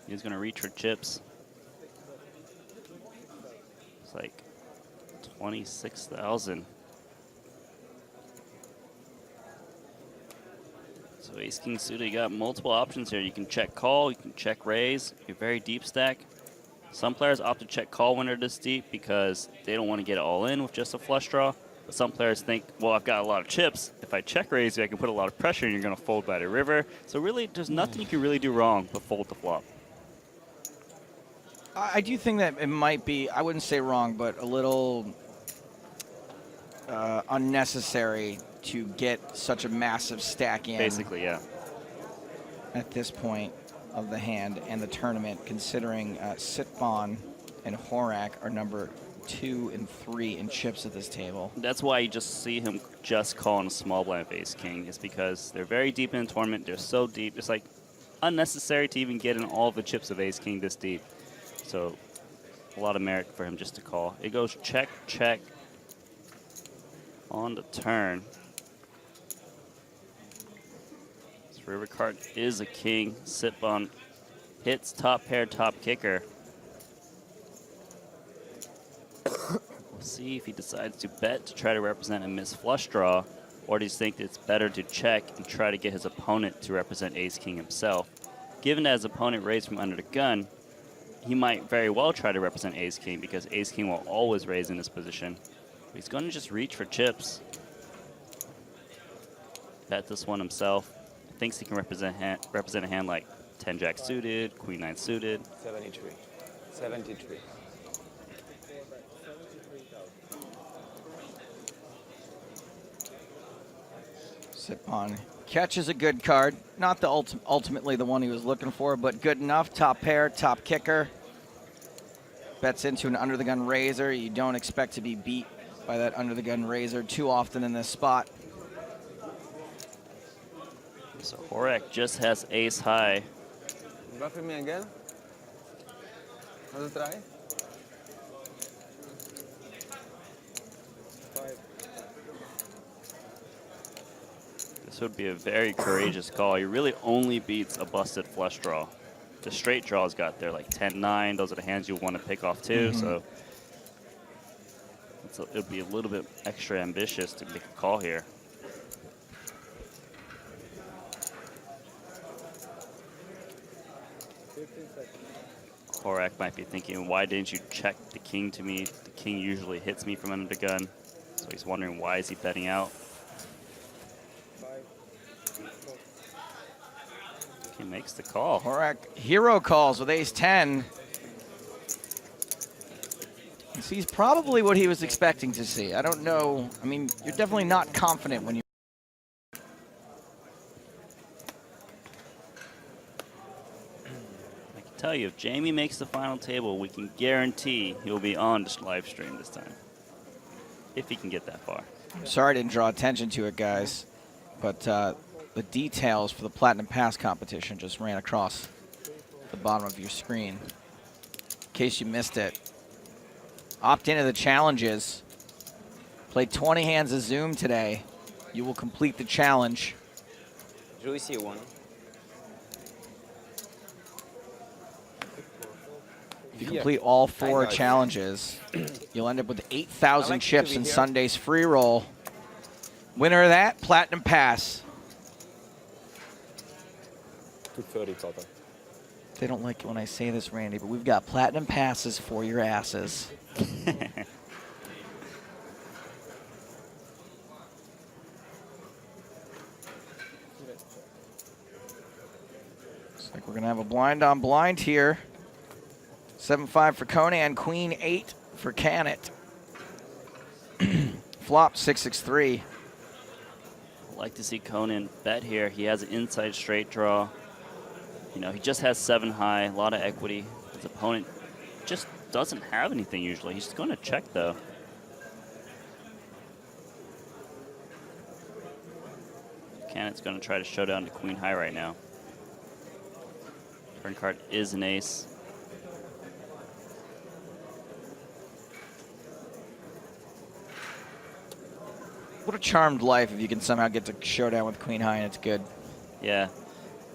He's going to reach for chips. It's like 26,000. So Ace King suited, you got multiple options here. You can check call, you can check raise, you're very deep stack. Some players opt to check call when they're this deep because they don't want to get it all in with just a flush draw. But some players think, well, I've got a lot of chips. If I check raise you, I can put a lot of pressure and you're going to fold by the river. So really, there's nothing you can really do wrong but fold the flop. I do think that it might be, I wouldn't say wrong, but a little unnecessary to get such a massive stack in. Basically, yeah. At this point of the hand and the tournament, considering Sitbon and Horak are number 2 and 3 in chips at this table. That's why you just see him just calling a small blind Ace King. Is because they're very deep in the tournament. They're so deep. It's like unnecessary to even get in all of the chips of Ace King this deep. So a lot of merit for him just to call. It goes check, check on the turn. This river card is a king. Sitbon hits top pair, top kicker. We'll see if he decides to bet to try to represent a missed flush draw, or does he think it's better to check and try to get his opponent to represent Ace King himself. Given that his opponent raised from under the gun, he might very well try to represent Ace King because Ace King will always raise in this position. But he's going to just reach for chips. Bet this one himself. Thinks he can represent a hand like 10 Jack suited, Queen 9 suited. 73. 73. Sitbon catches a good card. Not the ultimately the one he was looking for, but good enough. Top pair, top kicker. Bets into an under-the-gun raiser. You don't expect to be beat by that under-the-gun raiser too often in this spot. So Horak just has ace high. Buffer me again. Another try. 5. This would be a very courageous call. He really only beats a busted flush draw. The straight draws got there like 10-9. Those are the hands you want to pick off too. So it would be a little bit extra ambitious to make a call here. Horak might be thinking, why didn't you check the king to me? The king usually hits me from under the gun. So he's wondering, why is he betting out? He makes the call. Horak hero calls with ace-10. He's probably what he was expecting to see. I don't know. I mean, you're definitely not confident when you... I can tell you, if Jamie makes the final table, we can guarantee he'll be on this live stream this time. If he can get that far. Sorry I didn't draw attention to it, guys. But the details for the Platinum Pass competition just ran across the bottom of your screen. In case you missed it. Opt into the challenges. Play 20 hands of Zoom today. You will complete the challenge. Juicy one. If you complete all 4 challenges, you'll end up with 8,000 chips in Sunday's free roll. Winner of that, Platinum Pass. 230 total. They don't like it when I say this, Randy, but we've got platinum passes for your asses. Looks like we're going to have a blind on blind here. 7-5 for Conan, queen 8 for Canet. Flop 6-6-3. I'd like to see Conan bet here. He has an inside straight draw. You know, he just has 7 high, a lot of equity. His opponent just doesn't have anything usually. He's going to check though. Canet's going to try to show down to queen high right now. Turn card is an ace. What a charmed life if you can somehow get to showdown with queen high and it's good. Yeah,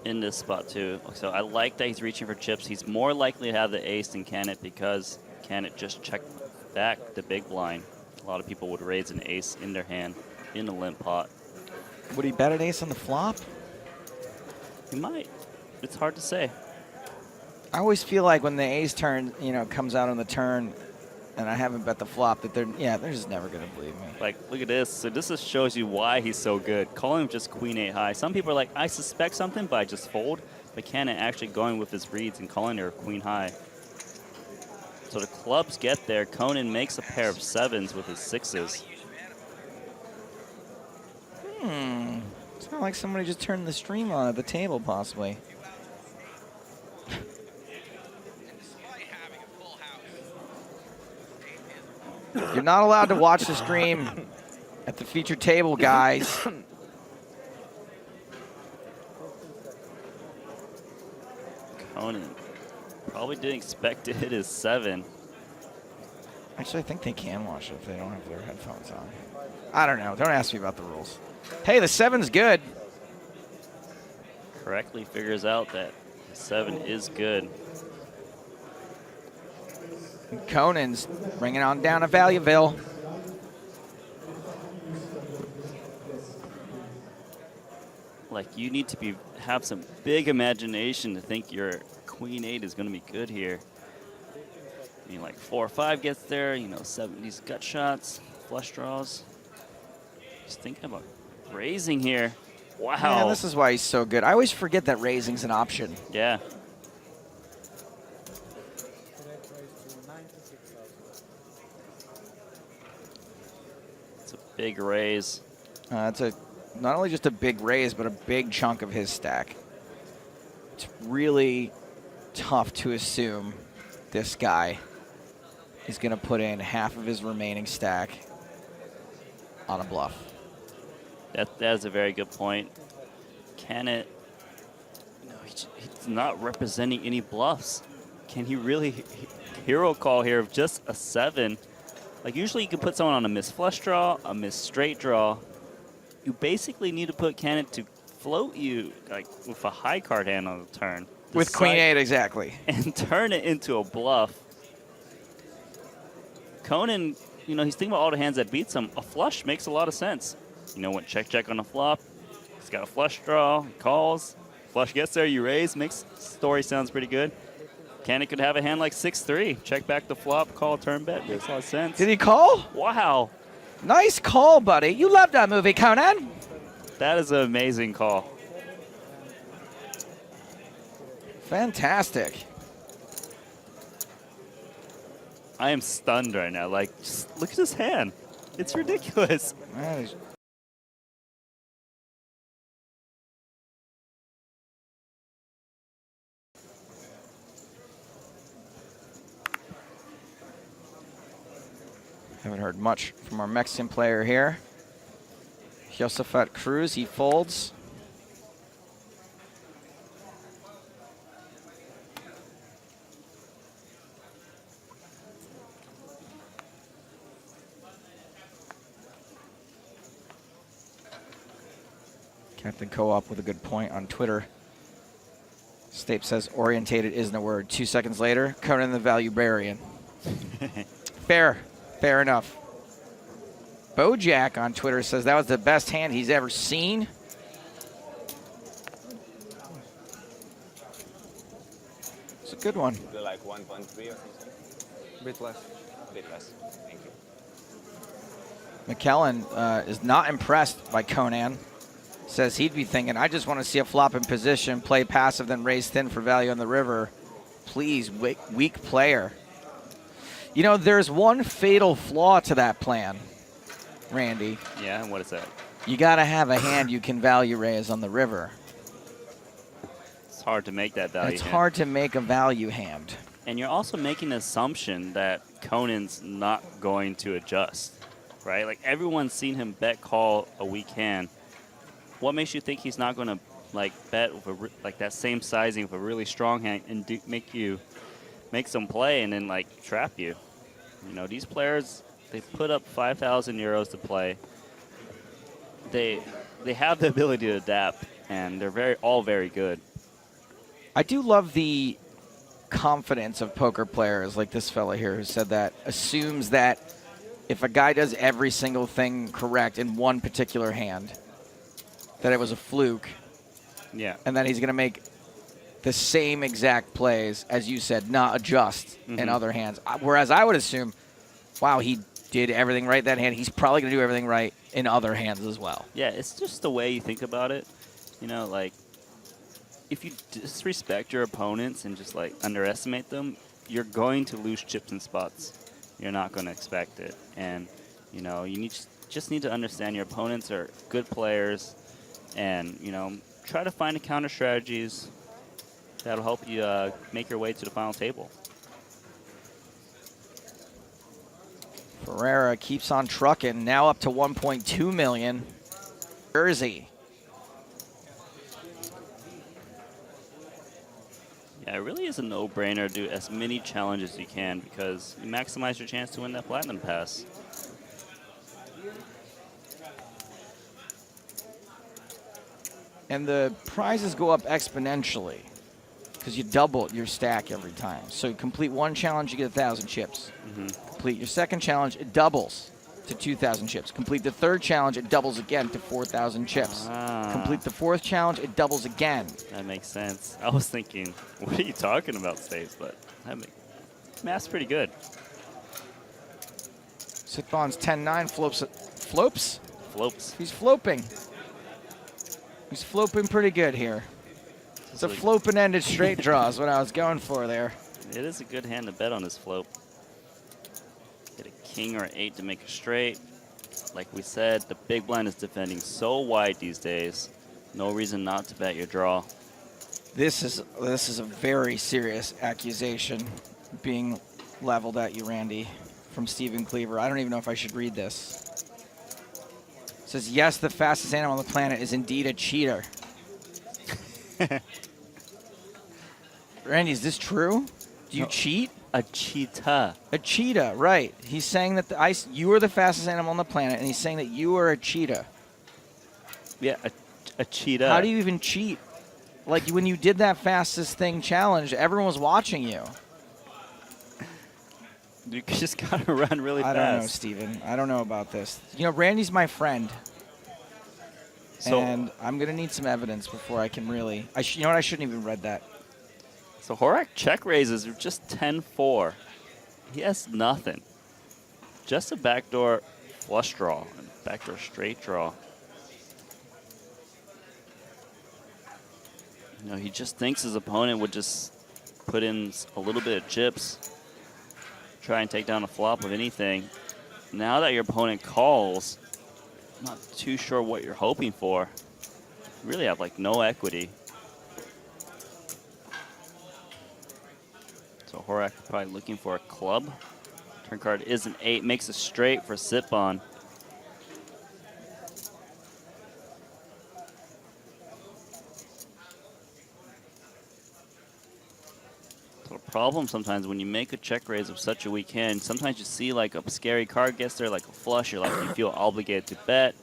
in this spot too. So I like that he's reaching for chips. He's more likely to have the ace than Canet because Canet just checked back the big blind. A lot of people would raise an ace in their hand in a limp pot. Would he bet an ace on the flop? He might. It's hard to say. I always feel like when the ace turn, comes out on the turn, and I haven't bet the flop, that they're just never going to believe me. Like, look at this. So this just shows you why he's so good. Calling him just queen 8 high. Some people are like, I suspect something, but I just fold. But Canet actually going with his reads and calling her queen high. So the clubs get there. Conan makes a pair of 7s with his 6s. It's not like somebody just turned the stream on at the table, possibly. You're not allowed to watch the stream at the featured table, guys. Conan probably didn't expect to hit his 7. Actually, I think they can watch it if they don't have their headphones on. I don't know. Don't ask me about the rules. Hey, the 7's good. Correctly figures out that 7 is good. Conan's bringing on down to Valueville. Like, you need to have some big imagination to think your queen 8 is going to be good here. I mean, like 4 or 5 gets there, 7 these gut shots, flush draws. Just thinking about raising here. Wow. Man, this is why he's so good. I always forget that raising's an option. Yeah. It's a big raise. It's not only just a big raise, but a big chunk of his stack. It's really tough to assume this guy is going to put in half of his remaining stack on a bluff. That is a very good point. Canet, he's not representing any bluffs. Can he really hero call here of just a 7? Like, usually you can put someone on a missed flush draw, a missed straight draw. You basically need to put Canet to float you, like, with a high card hand on the turn. With queen 8, exactly. And turn it into a bluff. Conan, he's thinking about all the hands that beats him. A flush makes a lot of sense. When check on the flop, he's got a flush draw, he calls, flush gets there, you raise, makes story sounds pretty good. Canet could have a hand like 6-3, check back the flop, call, turn bet, makes a lot of sense. Did he call? Wow. Nice call, buddy. You love that movie, Conan. That is an amazing call. Fantastic. I am stunned right now. Like, just look at his hand. It's ridiculous. Haven't heard much from our Mexican player here. Josafat Cruz, he folds. Captain Co-op with a good point on Twitter. Stape says orientated isn't a word. 2 seconds later, Conan the Valuebrarian. Fair enough. Bojack on Twitter says that was the best hand he's ever seen. Good one. Do like 1.3 or something? A bit less. A bit less. Thank you. McKellen is not impressed by Conan. Says he'd be thinking, I just want to see a flop in position, play passive, then raise thin for value on the river. Please, weak player. You know, there's one fatal flaw to that plan, Randy. Yeah, and what is that? You got to have a hand you can value raise on the river. It's hard to make that value. And it's hard to make a value hand. And you're also making an assumption that Conan's not going to adjust, right? Like everyone's seen him bet call a weak hand. What makes you think he's not going to like bet with like that same sizing with a really strong hand and make some play and then like trap you? You know, these players, they put up 5,000 euros to play. They have the ability to adapt, and they're all very good. I do love the confidence of poker players like this fella here who said that, assumes that if a guy does every single thing correct in one particular hand, that it was a fluke. Yeah. And that he's going to make the same exact plays, as you said, not adjust in other hands. Whereas I would assume, wow, he did everything right that hand. He's probably going to do everything right in other hands as well. Yeah, it's just the way you think about it. You know, like, if you disrespect your opponents and just, like, underestimate them, you're going to lose chips and spots. You're not going to expect it. And, you know, you just need to understand your opponents are good players and, you know, try to find the counter strategies that'll help you make your way to the final table. Ferreira keeps on trucking, now up to 1.2 million. Jersey. Yeah, it really is a no-brainer to do as many challenges as you can because you maximize your chance to win that Platinum Pass. And the prizes go up exponentially because you double your stack every time. So you complete one challenge, you get 1,000 chips. Complete your second challenge, it doubles to 2,000 chips. Complete the third challenge, it doubles again to 4,000 chips. Complete the fourth challenge, it doubles again. That makes sense. I was thinking, what are you talking about, Staves? But math's pretty good. Sitbon's 10-9, flopes? He's floping. He's floping pretty good here. It's a flope-and-ended straight draw is what I was going for there. It is a good hand to bet on this float. Get a king or an 8 to make a straight. Like we said, the big blind is defending so wide these days. No reason not to bet your draw. This is a very serious accusation being leveled at you, Randy, from Stephen Cleaver. I don't even know if I should read this. It says, yes, the fastest animal on the planet is indeed a cheater. Randy, is this true? Do you cheat? A cheetah. A cheetah, right. He's saying that you are the fastest animal on the planet, and he's saying that you are a cheetah. Yeah, a cheetah. How do you even cheat? Like, when you did that fastest thing challenge, everyone was watching you. You just got to run really fast. I don't know, Steven. I don't know about this. You know, Randy's my friend. And I'm going to need some evidence before I can really... you know what? I shouldn't even read that. So Horak check raises are just 10-4. He has nothing. Just a backdoor flush draw and backdoor straight draw. You know, he just thinks his opponent would just put in a little bit of chips, try and take down a flop of anything. Now that your opponent calls, I'm not too sure what you're hoping for. You really have like no equity. So Horak probably looking for a club. Turn card is an 8, makes a straight for Sitbon. So the problem sometimes when you make a check raise of such a weak hand, sometimes you see like a scary card gets there, like a flush, you feel obligated to bet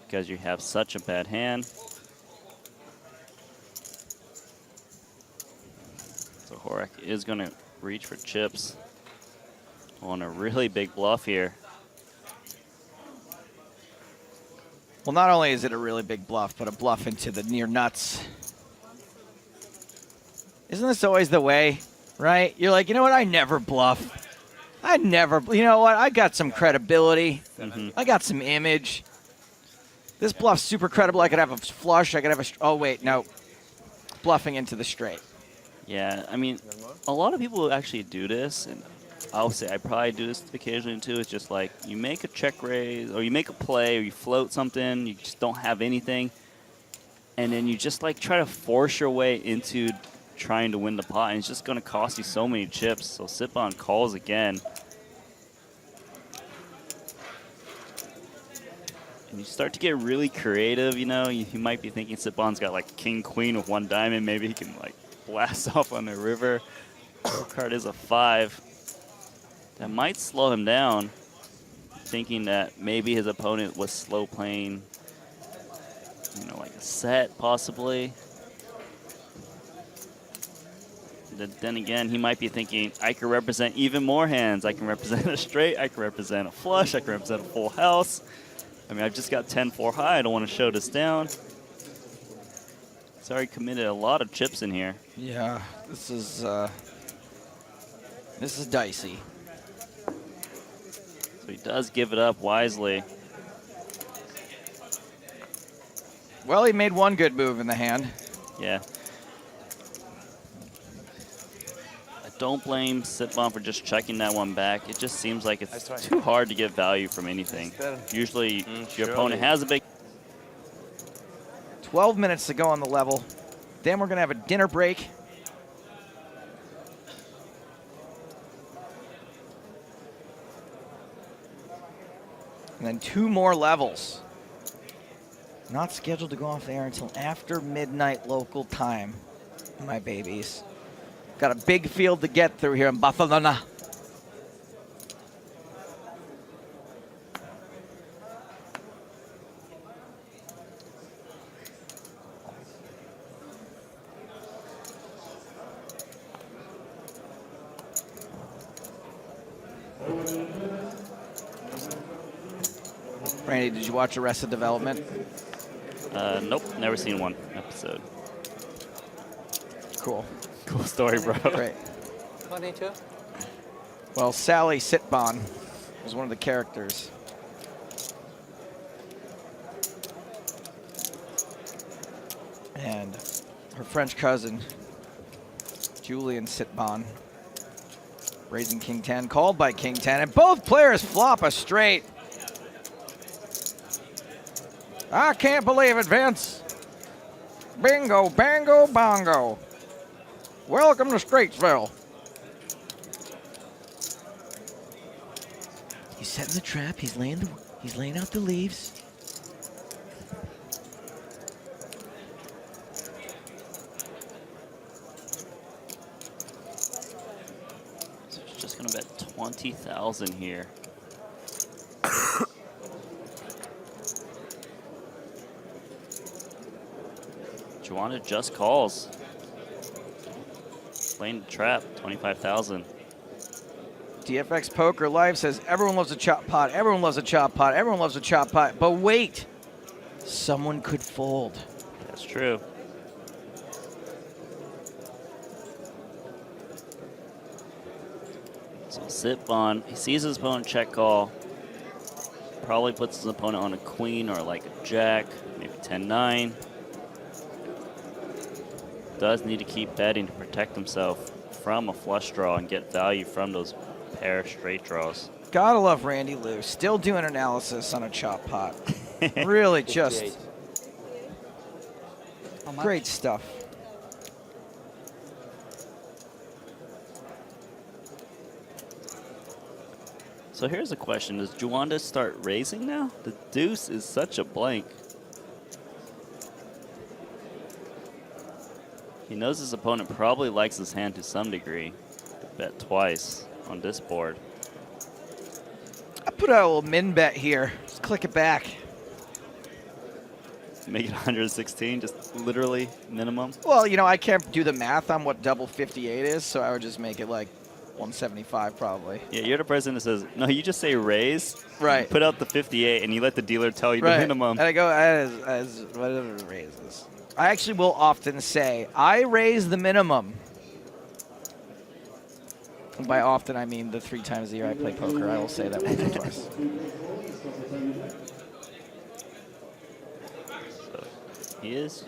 because you have such a bad hand. So Horak is going to reach for chips on a really big bluff here. Well, not only is it a really big bluff, but a bluff into the near nuts. Isn't this always the way, right? You're like, you know what? I never bluff. You know what? I got some credibility. I got some image. This bluff's super credible. I could have a flush. I could have a... Oh, wait, no. Bluffing into the straight. Yeah, I mean, a lot of people actually do this, and I'll say I probably do this occasionally too. It's just like you make a check raise, or you make a play, or you float something, you just don't have anything, and then you just like try to force your way into trying to win the pot, and it's just going to cost you so many chips. So Sipon calls again. And you start to get really creative, you know. You might be thinking Sipon's got like king, queen with 1 diamond. Maybe he can like blast off on the river. Card is a 5. That might slow him down, thinking that maybe his opponent was slow playing, you know, like a set possibly. Then again, he might be thinking, I can represent even more hands. I can represent a straight, I can represent a flush, I can represent a full house. I mean, I've just got 10-4 high. I don't want to show this down. He's already committed a lot of chips in here. Yeah, this is dicey. So he does give it up wisely. Well, he made one good move in the hand. Yeah. I don't blame Sitbon for just checking that one back. It just seems like it's too hard to get value from anything. Usually your opponent has a big... 12 minutes to go on the level. Then we're going to have a dinner break. And then 2 more levels. Not scheduled to go off the air until after midnight local time, my babies. Got a big field to get through here in Barcelona. Randy, did you watch Arrested Development? Nope, never seen one episode. Cool. Cool story, bro. Great. Funny too. Well, Sally Sitbon was one of the characters. And her French cousin, Julian Sitbon, raising King 10, called by King 10, and both players flop a straight. I can't believe it, Vince. Bingo, bango, bongo. Welcome to Straitsville. He's setting the trap. He's laying out the leaves. So he's just gonna bet 20,000 here. Juwanda just calls. Playing the trap, 25,000. DFX Poker Live says everyone loves a chop pot. Everyone loves a chop pot. Everyone loves a chop pot. But wait, someone could fold. That's true. So Sitbon, he sees his opponent check call. Probably puts his opponent on a queen or like a jack, maybe 10-9. Does need to keep betting to protect himself from a flush draw and get value from those pair straight draws. Gotta love Randy Lou. Still doing analysis on a chop pot. Really just great stuff. So here's a question. Does Juwanda start raising now? The deuce is such a blank. He knows his opponent probably likes his hand to some degree. Bet twice on this board. I put out a little min bet here. Just click it back. Make it 116, just literally minimum. Well, you know, I can't do the math on what double 58 is, so I would just make it like 175 probably. Yeah, you're the person that says, no, you just say raise. Right. You put out the 58 and you let the dealer tell you Right. the minimum. And I go as whatever it raises. I actually will often say, I raise the minimum. By often, I mean the 3 times a year I play poker. I will say that once or twice. He is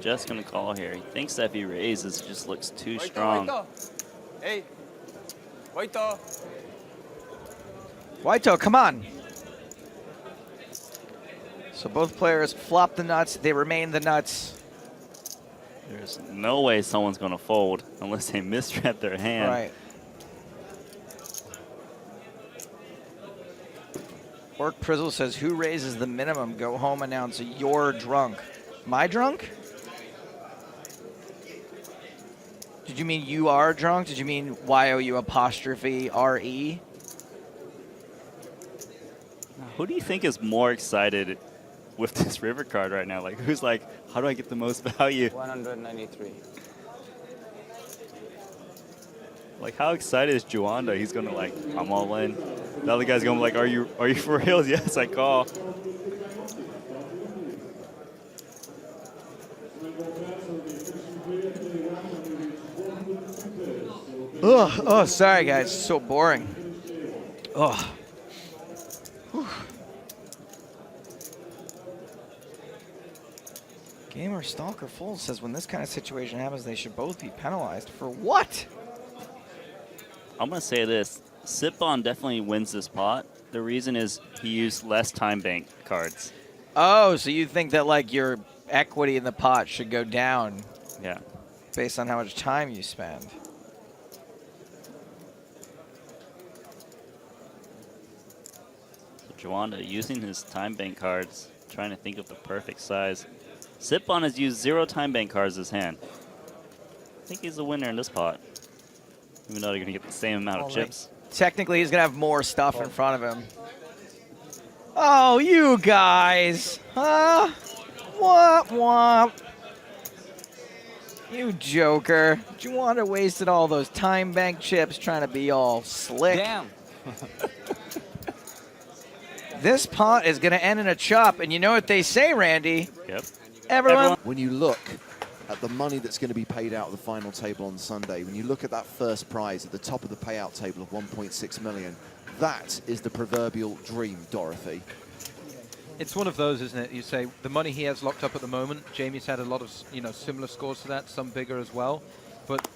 just going to call here. He thinks that if he raises, it just looks too strong. Hey, Waito. Waito, come on. So both players flop the nuts. They remain the nuts. There's no way someone's going to fold unless they mistrap their hand. Right. Orc Prizzle says, who raises the minimum? Go home, announce you're drunk. Am I drunk? Did you mean you are drunk? Did you mean YOU''RE? Who do you think is more excited with this river card right now? Like, who's like, how do I get the most value? 193. Like, how excited is Juanda? He's gonna like, I'm all in. The other guy's gonna be like, are you for real? Yes, I call. Ugh, oh, sorry guys, so boring. Ugh. Whew. Gamer Stalker Full says when this kind of situation happens, they should both be penalized. For what? I'm gonna say this. Sipon definitely wins this pot. The reason is he used less time bank cards. Oh, so you think that like your equity in the pot should go down? Yeah. Based on how much time you spend. So Juanda using his time bank cards, trying to think of the perfect size. Sipon has used 0 time bank cards in his hand. I think he's the winner in this pot. Even though they're gonna get the same amount of chips. Technically, he's gonna have more stuff in front of him. Oh, you guys, huh? Womp womp. You joker. Juanda wasted all those time bank chips trying to be all slick. Damn. This pot is gonna end in a chop, and you know what they say, Randy? Yep. Everyone. When you look at the money that's going to be paid out at the final table on Sunday, when you look at that first prize at the top of the payout table of 1.6 million, that is the proverbial dream, Dorothy. It's one of those, isn't it? You say the money he has locked up at the moment. Jamie's had a lot of, similar scores to that, some bigger as well, but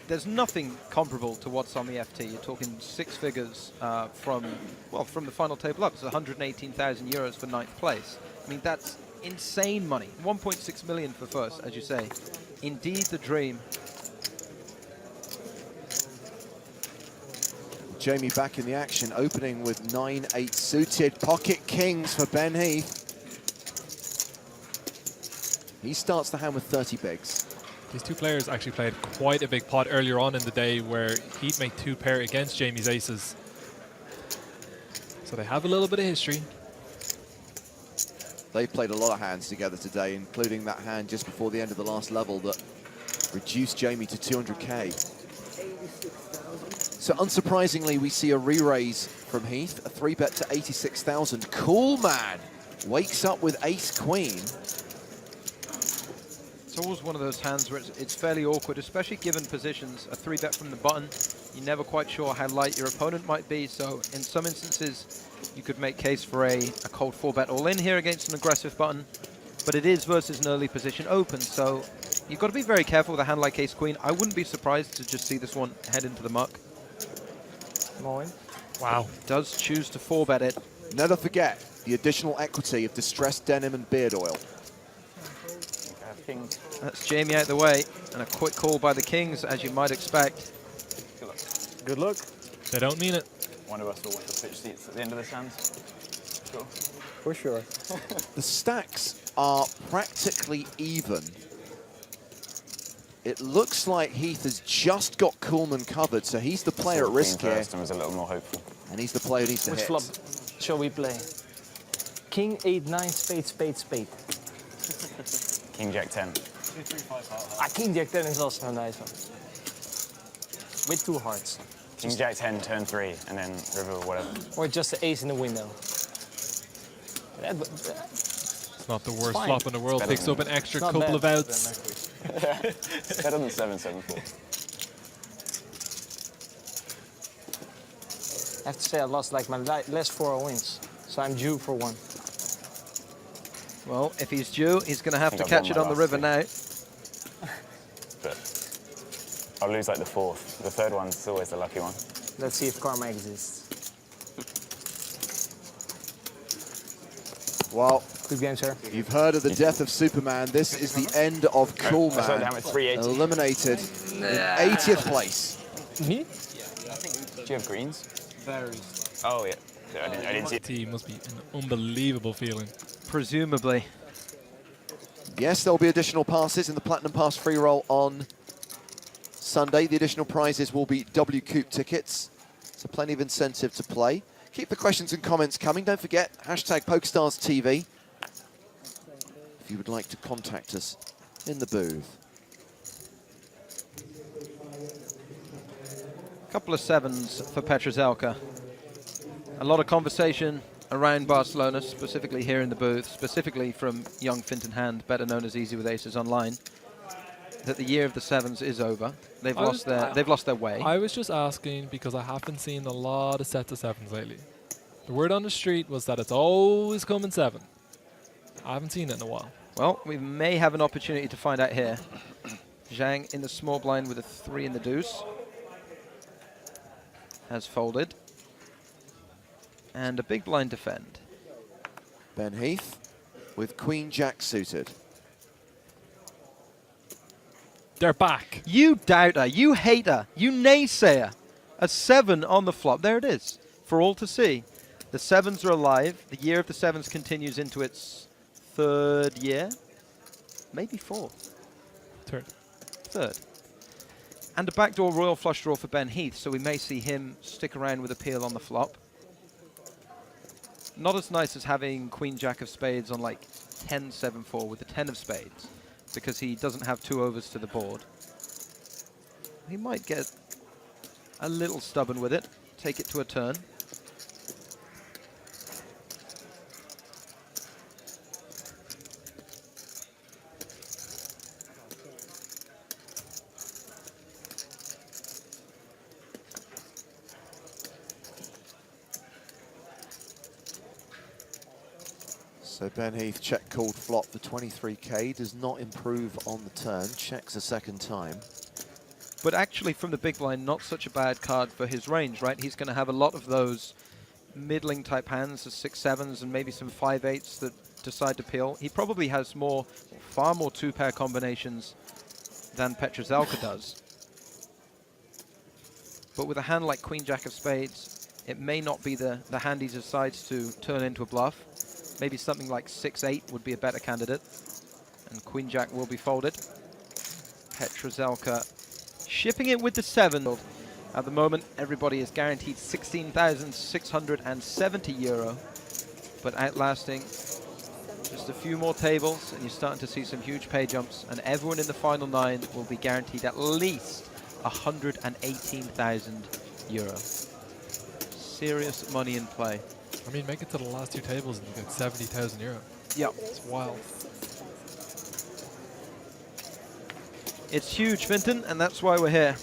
there's nothing comparable to what's on the FT. You're talking 6 figures from the final table up. It's 118,000 euros for 9th place. I mean, that's insane money. 1.6 million for first, as you say. Indeed the dream. Jamie back in the action, opening with 9-8 suited. Pocket kings for Ben Heath. He starts the hand with 30 bigs. These two players actually played quite a big pot earlier on in the day where he'd make 2 pair against Jamie's aces. So they have a little bit of history. They played a lot of hands together today, including that hand just before the end of the last level that reduced Jamie to 200k. So unsurprisingly, we see a re-raise from Heath, a 3-bet to 86,000. Cool man wakes up with ace-queen. It's always one of those hands where it's fairly awkward, especially given positions. A 3-bet from the button, you're never quite sure how light your opponent might be, so in some instances, you could make case for a cold 4-bet all-in here against an aggressive button, but it is versus an early position open, so you've got to be very careful with a hand like ace-queen. I wouldn't be surprised to just see this one head into the muck. Wow. Does choose to 4-bet it. Never forget the additional equity of distressed denim and beard oil. That's Jamie out the way, and a quick call by the kings, as you might expect. Good luck. They don't mean it. One of us will want the pitch seats at the end of this hand. Sure. For sure. The stacks are practically even. It looks like Heath has just got Coolman covered, so he's the player at risk here. And was a little more hopeful. And he's the player who needs to Which hit. flop shall we play? King 8-9 spade spade spade. King Jack 10. King Jack 10 is also a nice one. With 2 hearts. King Jack 10, turn 3, and then river or whatever. Or just the ace in the window. It's not the worst fine. flop in the world. Better Picks up than- an extra Not couple bad. of outs. Better than 7-7-4. have to say I lost like my last 4 wins, so I'm due for one. Well, if he's due, he's going to have I to think I've catch it won on my the river last now. But I'll lose like the fourth. The third one's always the lucky one. Let's see if karma exists. Well, good game, sir. You've heard of the death of Superman. This is the end of Cool I slowed Man. down with 380. Eliminated in 80th place. Me? Do you have greens? Berries. Oh, yeah. I didn't see it. Team must be an unbelievable feeling. Presumably. Yes, there will be additional passes in the Platinum Pass free roll on Sunday. The additional prizes will be W Coupe tickets, so plenty of incentive to play. Keep the questions and comments coming. Don't forget, hashtag PokerStarsTV if you would like to contact us in the booth. Couple of sevens for Petrozelka. A lot of conversation around Barcelona, specifically here in the booth, specifically from young Finton Hand, better known as Easy with Aces Online, that the year of the sevens is over. They've lost their way. I was just asking because I haven't seen a lot of sets of sevens lately. The word on the street was that it's always coming 7. I haven't seen it in a while. Well, we may have an opportunity to find out here. Zhang in the small blind with a 3 in the deuce. Has folded. And a big blind defend. Ben Heath with Queen Jack suited. They're back. You doubter, you hater, you naysayer. A 7 on the flop. There it is, for all to see. The sevens are alive. The year of the sevens continues into its 3rd year. Maybe 4th. 3rd. And a backdoor royal flush draw for Ben Heath, so we may see him stick around with a peel on the flop. Not as nice as having Queen Jack of Spades on like 10-7-4 with the 10 of Spades, because he doesn't have 2 overs to the board. He might get a little stubborn with it, take it to a turn. So Ben Heath check called flop for 23k, does not improve on the turn, checks a second time. But actually from the big blind, not such a bad card for his range, right? He's going to have a lot of those middling type hands, the 6-7s and maybe some 5-8s that decide to peel. He probably has far more 2-pair combinations than Petrozelka does. But with a hand like Queen Jack of Spades, it may not be the hand he decides to turn into a bluff. Maybe something like 6-8 would be a better candidate. And Queen Jack will be folded. Petrozelka shipping it with the 7. At the moment, everybody is guaranteed 16,670 euro. But outlasting just a few more tables, and you're starting to see some huge pay jumps. And everyone in the final 9 will be guaranteed at least 118,000 euro. Serious money in play. I mean, make it to the last 2 tables and you get 70,000 euro. Yep. It's wild. It's huge, Finton, and that's why we're here.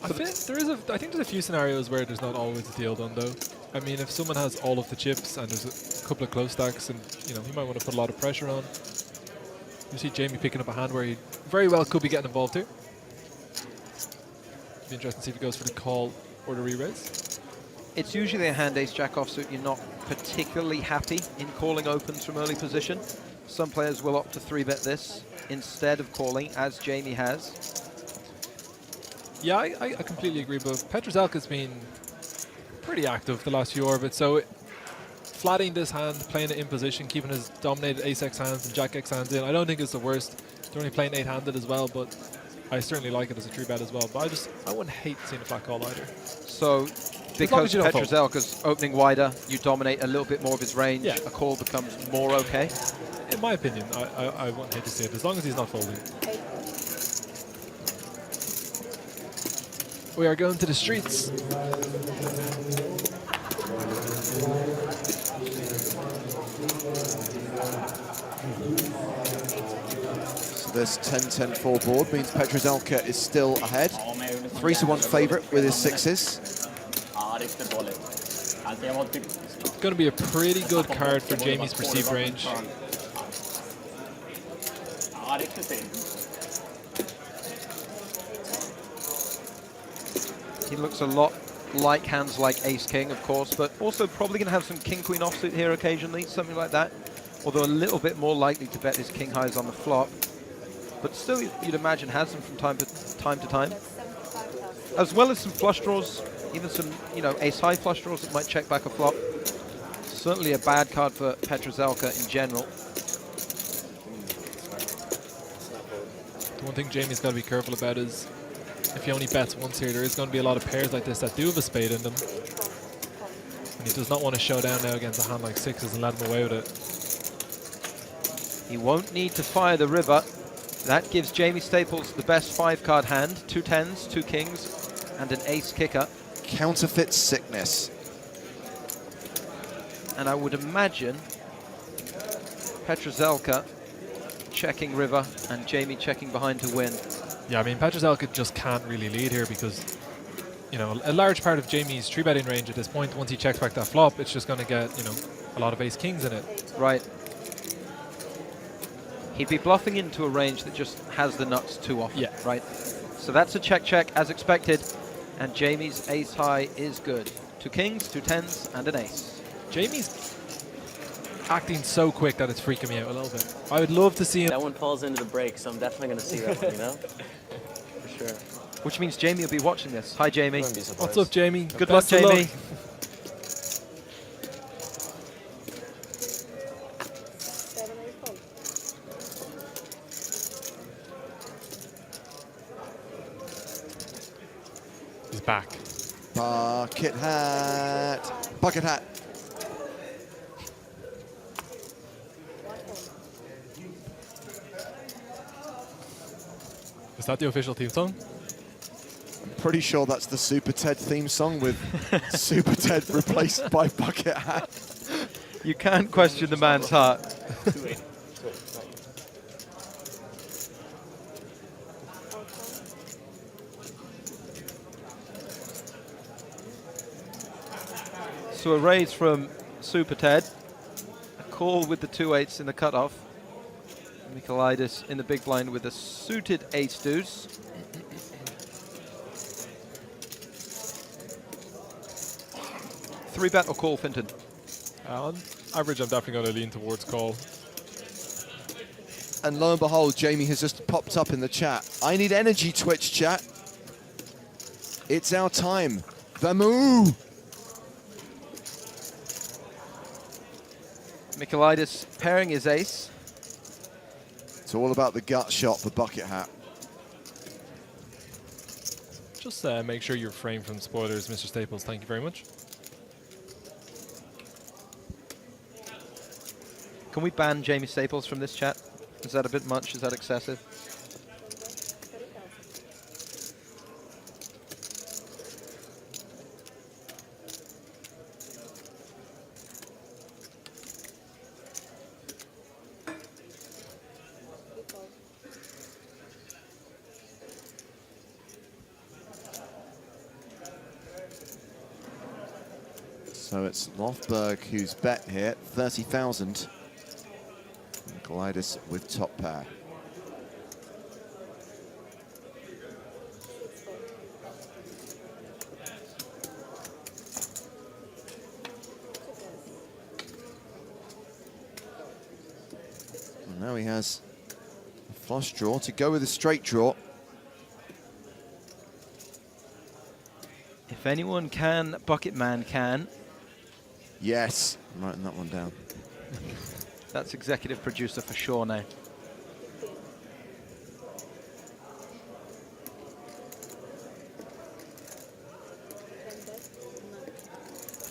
I think there's a few scenarios where there's not always a deal done, though. I mean, if someone has all of the chips and there's a couple of close stacks, and you know he might want to put a lot of pressure on. You see Jamie picking up a hand where he very well could be getting involved here. Be interesting to see if he goes for the call or the re-raise. It's usually a hand ace-jack offsuit you're not particularly happy in calling opens from early position. Some players will opt to 3-bet this instead of calling, as Jamie has. Yeah, I completely agree, but Petrozelka's been pretty active the last few orbits, so flatting this hand, playing it in position, keeping his dominated ace-x hands and jack-x hands in, I don't think it's the worst. They're only playing 8-handed as well, but I certainly like it as a 3-bet as well. But I wouldn't hate seeing a flat call either. So, because Petrozelka's opening wider, you dominate a little bit more of his range, a call becomes more okay? In my opinion, I wouldn't hate to see it, as long as he's not folding. We are going to the streets. So this 10-10-4 board means Petrozelka is still ahead. 3-1 favourite with his 6s. It's going to be a pretty good card for Jamie's perceived range. He looks a lot like hands like Ace-King, of course, but also probably going to have some King-Queen offsuit here occasionally, something like that. Although a little bit more likely to bet his King-Highs on the flop. But still, you'd imagine has them from time to time. As well as some flush draws, even some, Ace-High flush draws that might check back a flop. Certainly a bad card for Petrozelka in general. The one thing Jamie's got to be careful about is if he only bets once here, there is going to be a lot of pairs like this that do have a spade in them. And he does not want to show down now against a hand like sixes and let him away with it. He won't need to fire the river. That gives Jamie Staples the best 5-card hand. 2 tens, 2 kings, and an ace kicker. Counterfeit sickness. And I would imagine Petrozelka checking river and Jamie checking behind to win. Yeah, I mean, Petrozelka just can't really lead here because, a large part of Jamie's 3-betting range at this point, once he checks back that flop, it's just going to get, a lot of ace-kings in it. Right. He'd be bluffing into a range that just has the nuts too often. Yeah. Right. So that's a check as expected. And Jamie's ace-high is good. 2 kings, 2 tens, and an ace. Jamie's acting so quick that it's freaking me out a little bit. I would love to see him. That one falls into the break, so I'm definitely going to see that one, For sure. Which means Jamie will be watching this. Hi, Jamie. Wouldn't be surprised. What's up, Jamie? Good luck, Jamie. He's back. Bucket hat. Bucket hat. Is that the official theme song? I'm pretty sure that's the Super Ted theme song with Super Ted replaced by Bucket Hat. You can't question the man's heart. So a raise from Super Ted, a call with the 2-8s in the cutoff. Michaelides in the big blind with a suited ace-deuce. Three bet or call, Finton? On average, I'm definitely going to lean towards call. And lo and behold, Jamie has just popped up in the chat. I need energy, Twitch chat. It's our time. The move. Michaelides pairing his ace. It's all about the gut shot for Bucket Hat. Just make sure you're framed from spoilers, Mr. Staples. Thank you very much. Can we ban Jamie Staples from this chat? Is that a bit much? Is that excessive? So it's Lofberg who's bet here, 30,000. Michaelides with top pair. And now he has a flush draw to go with a straight draw. If anyone can, Bucket Man can. Yes, I'm writing that one down. That's executive producer for sure now.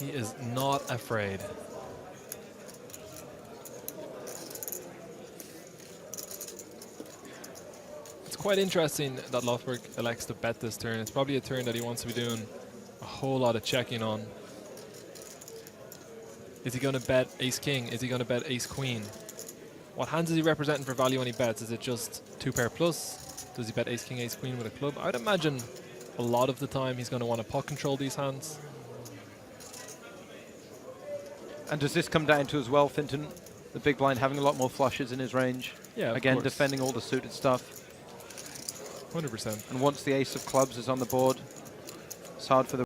He is not afraid. It's quite interesting that Lofberg elects to bet this turn. It's probably a turn that he wants to be doing a whole lot of checking on. Is he going to bet ace-king? Is he going to bet ace-queen? What hands is he representing for value when he bets? Is it just 2-pair plus? Does he bet ace-king, ace-queen with a club? I would imagine a lot of the time he's going to want to pot control these hands. And does this come down to as well, Finton, the big blind having a lot more flushes in his range? Yeah, Again, of course. defending all the suited stuff. 100%. And once the ace of clubs is on the board, it's hard for the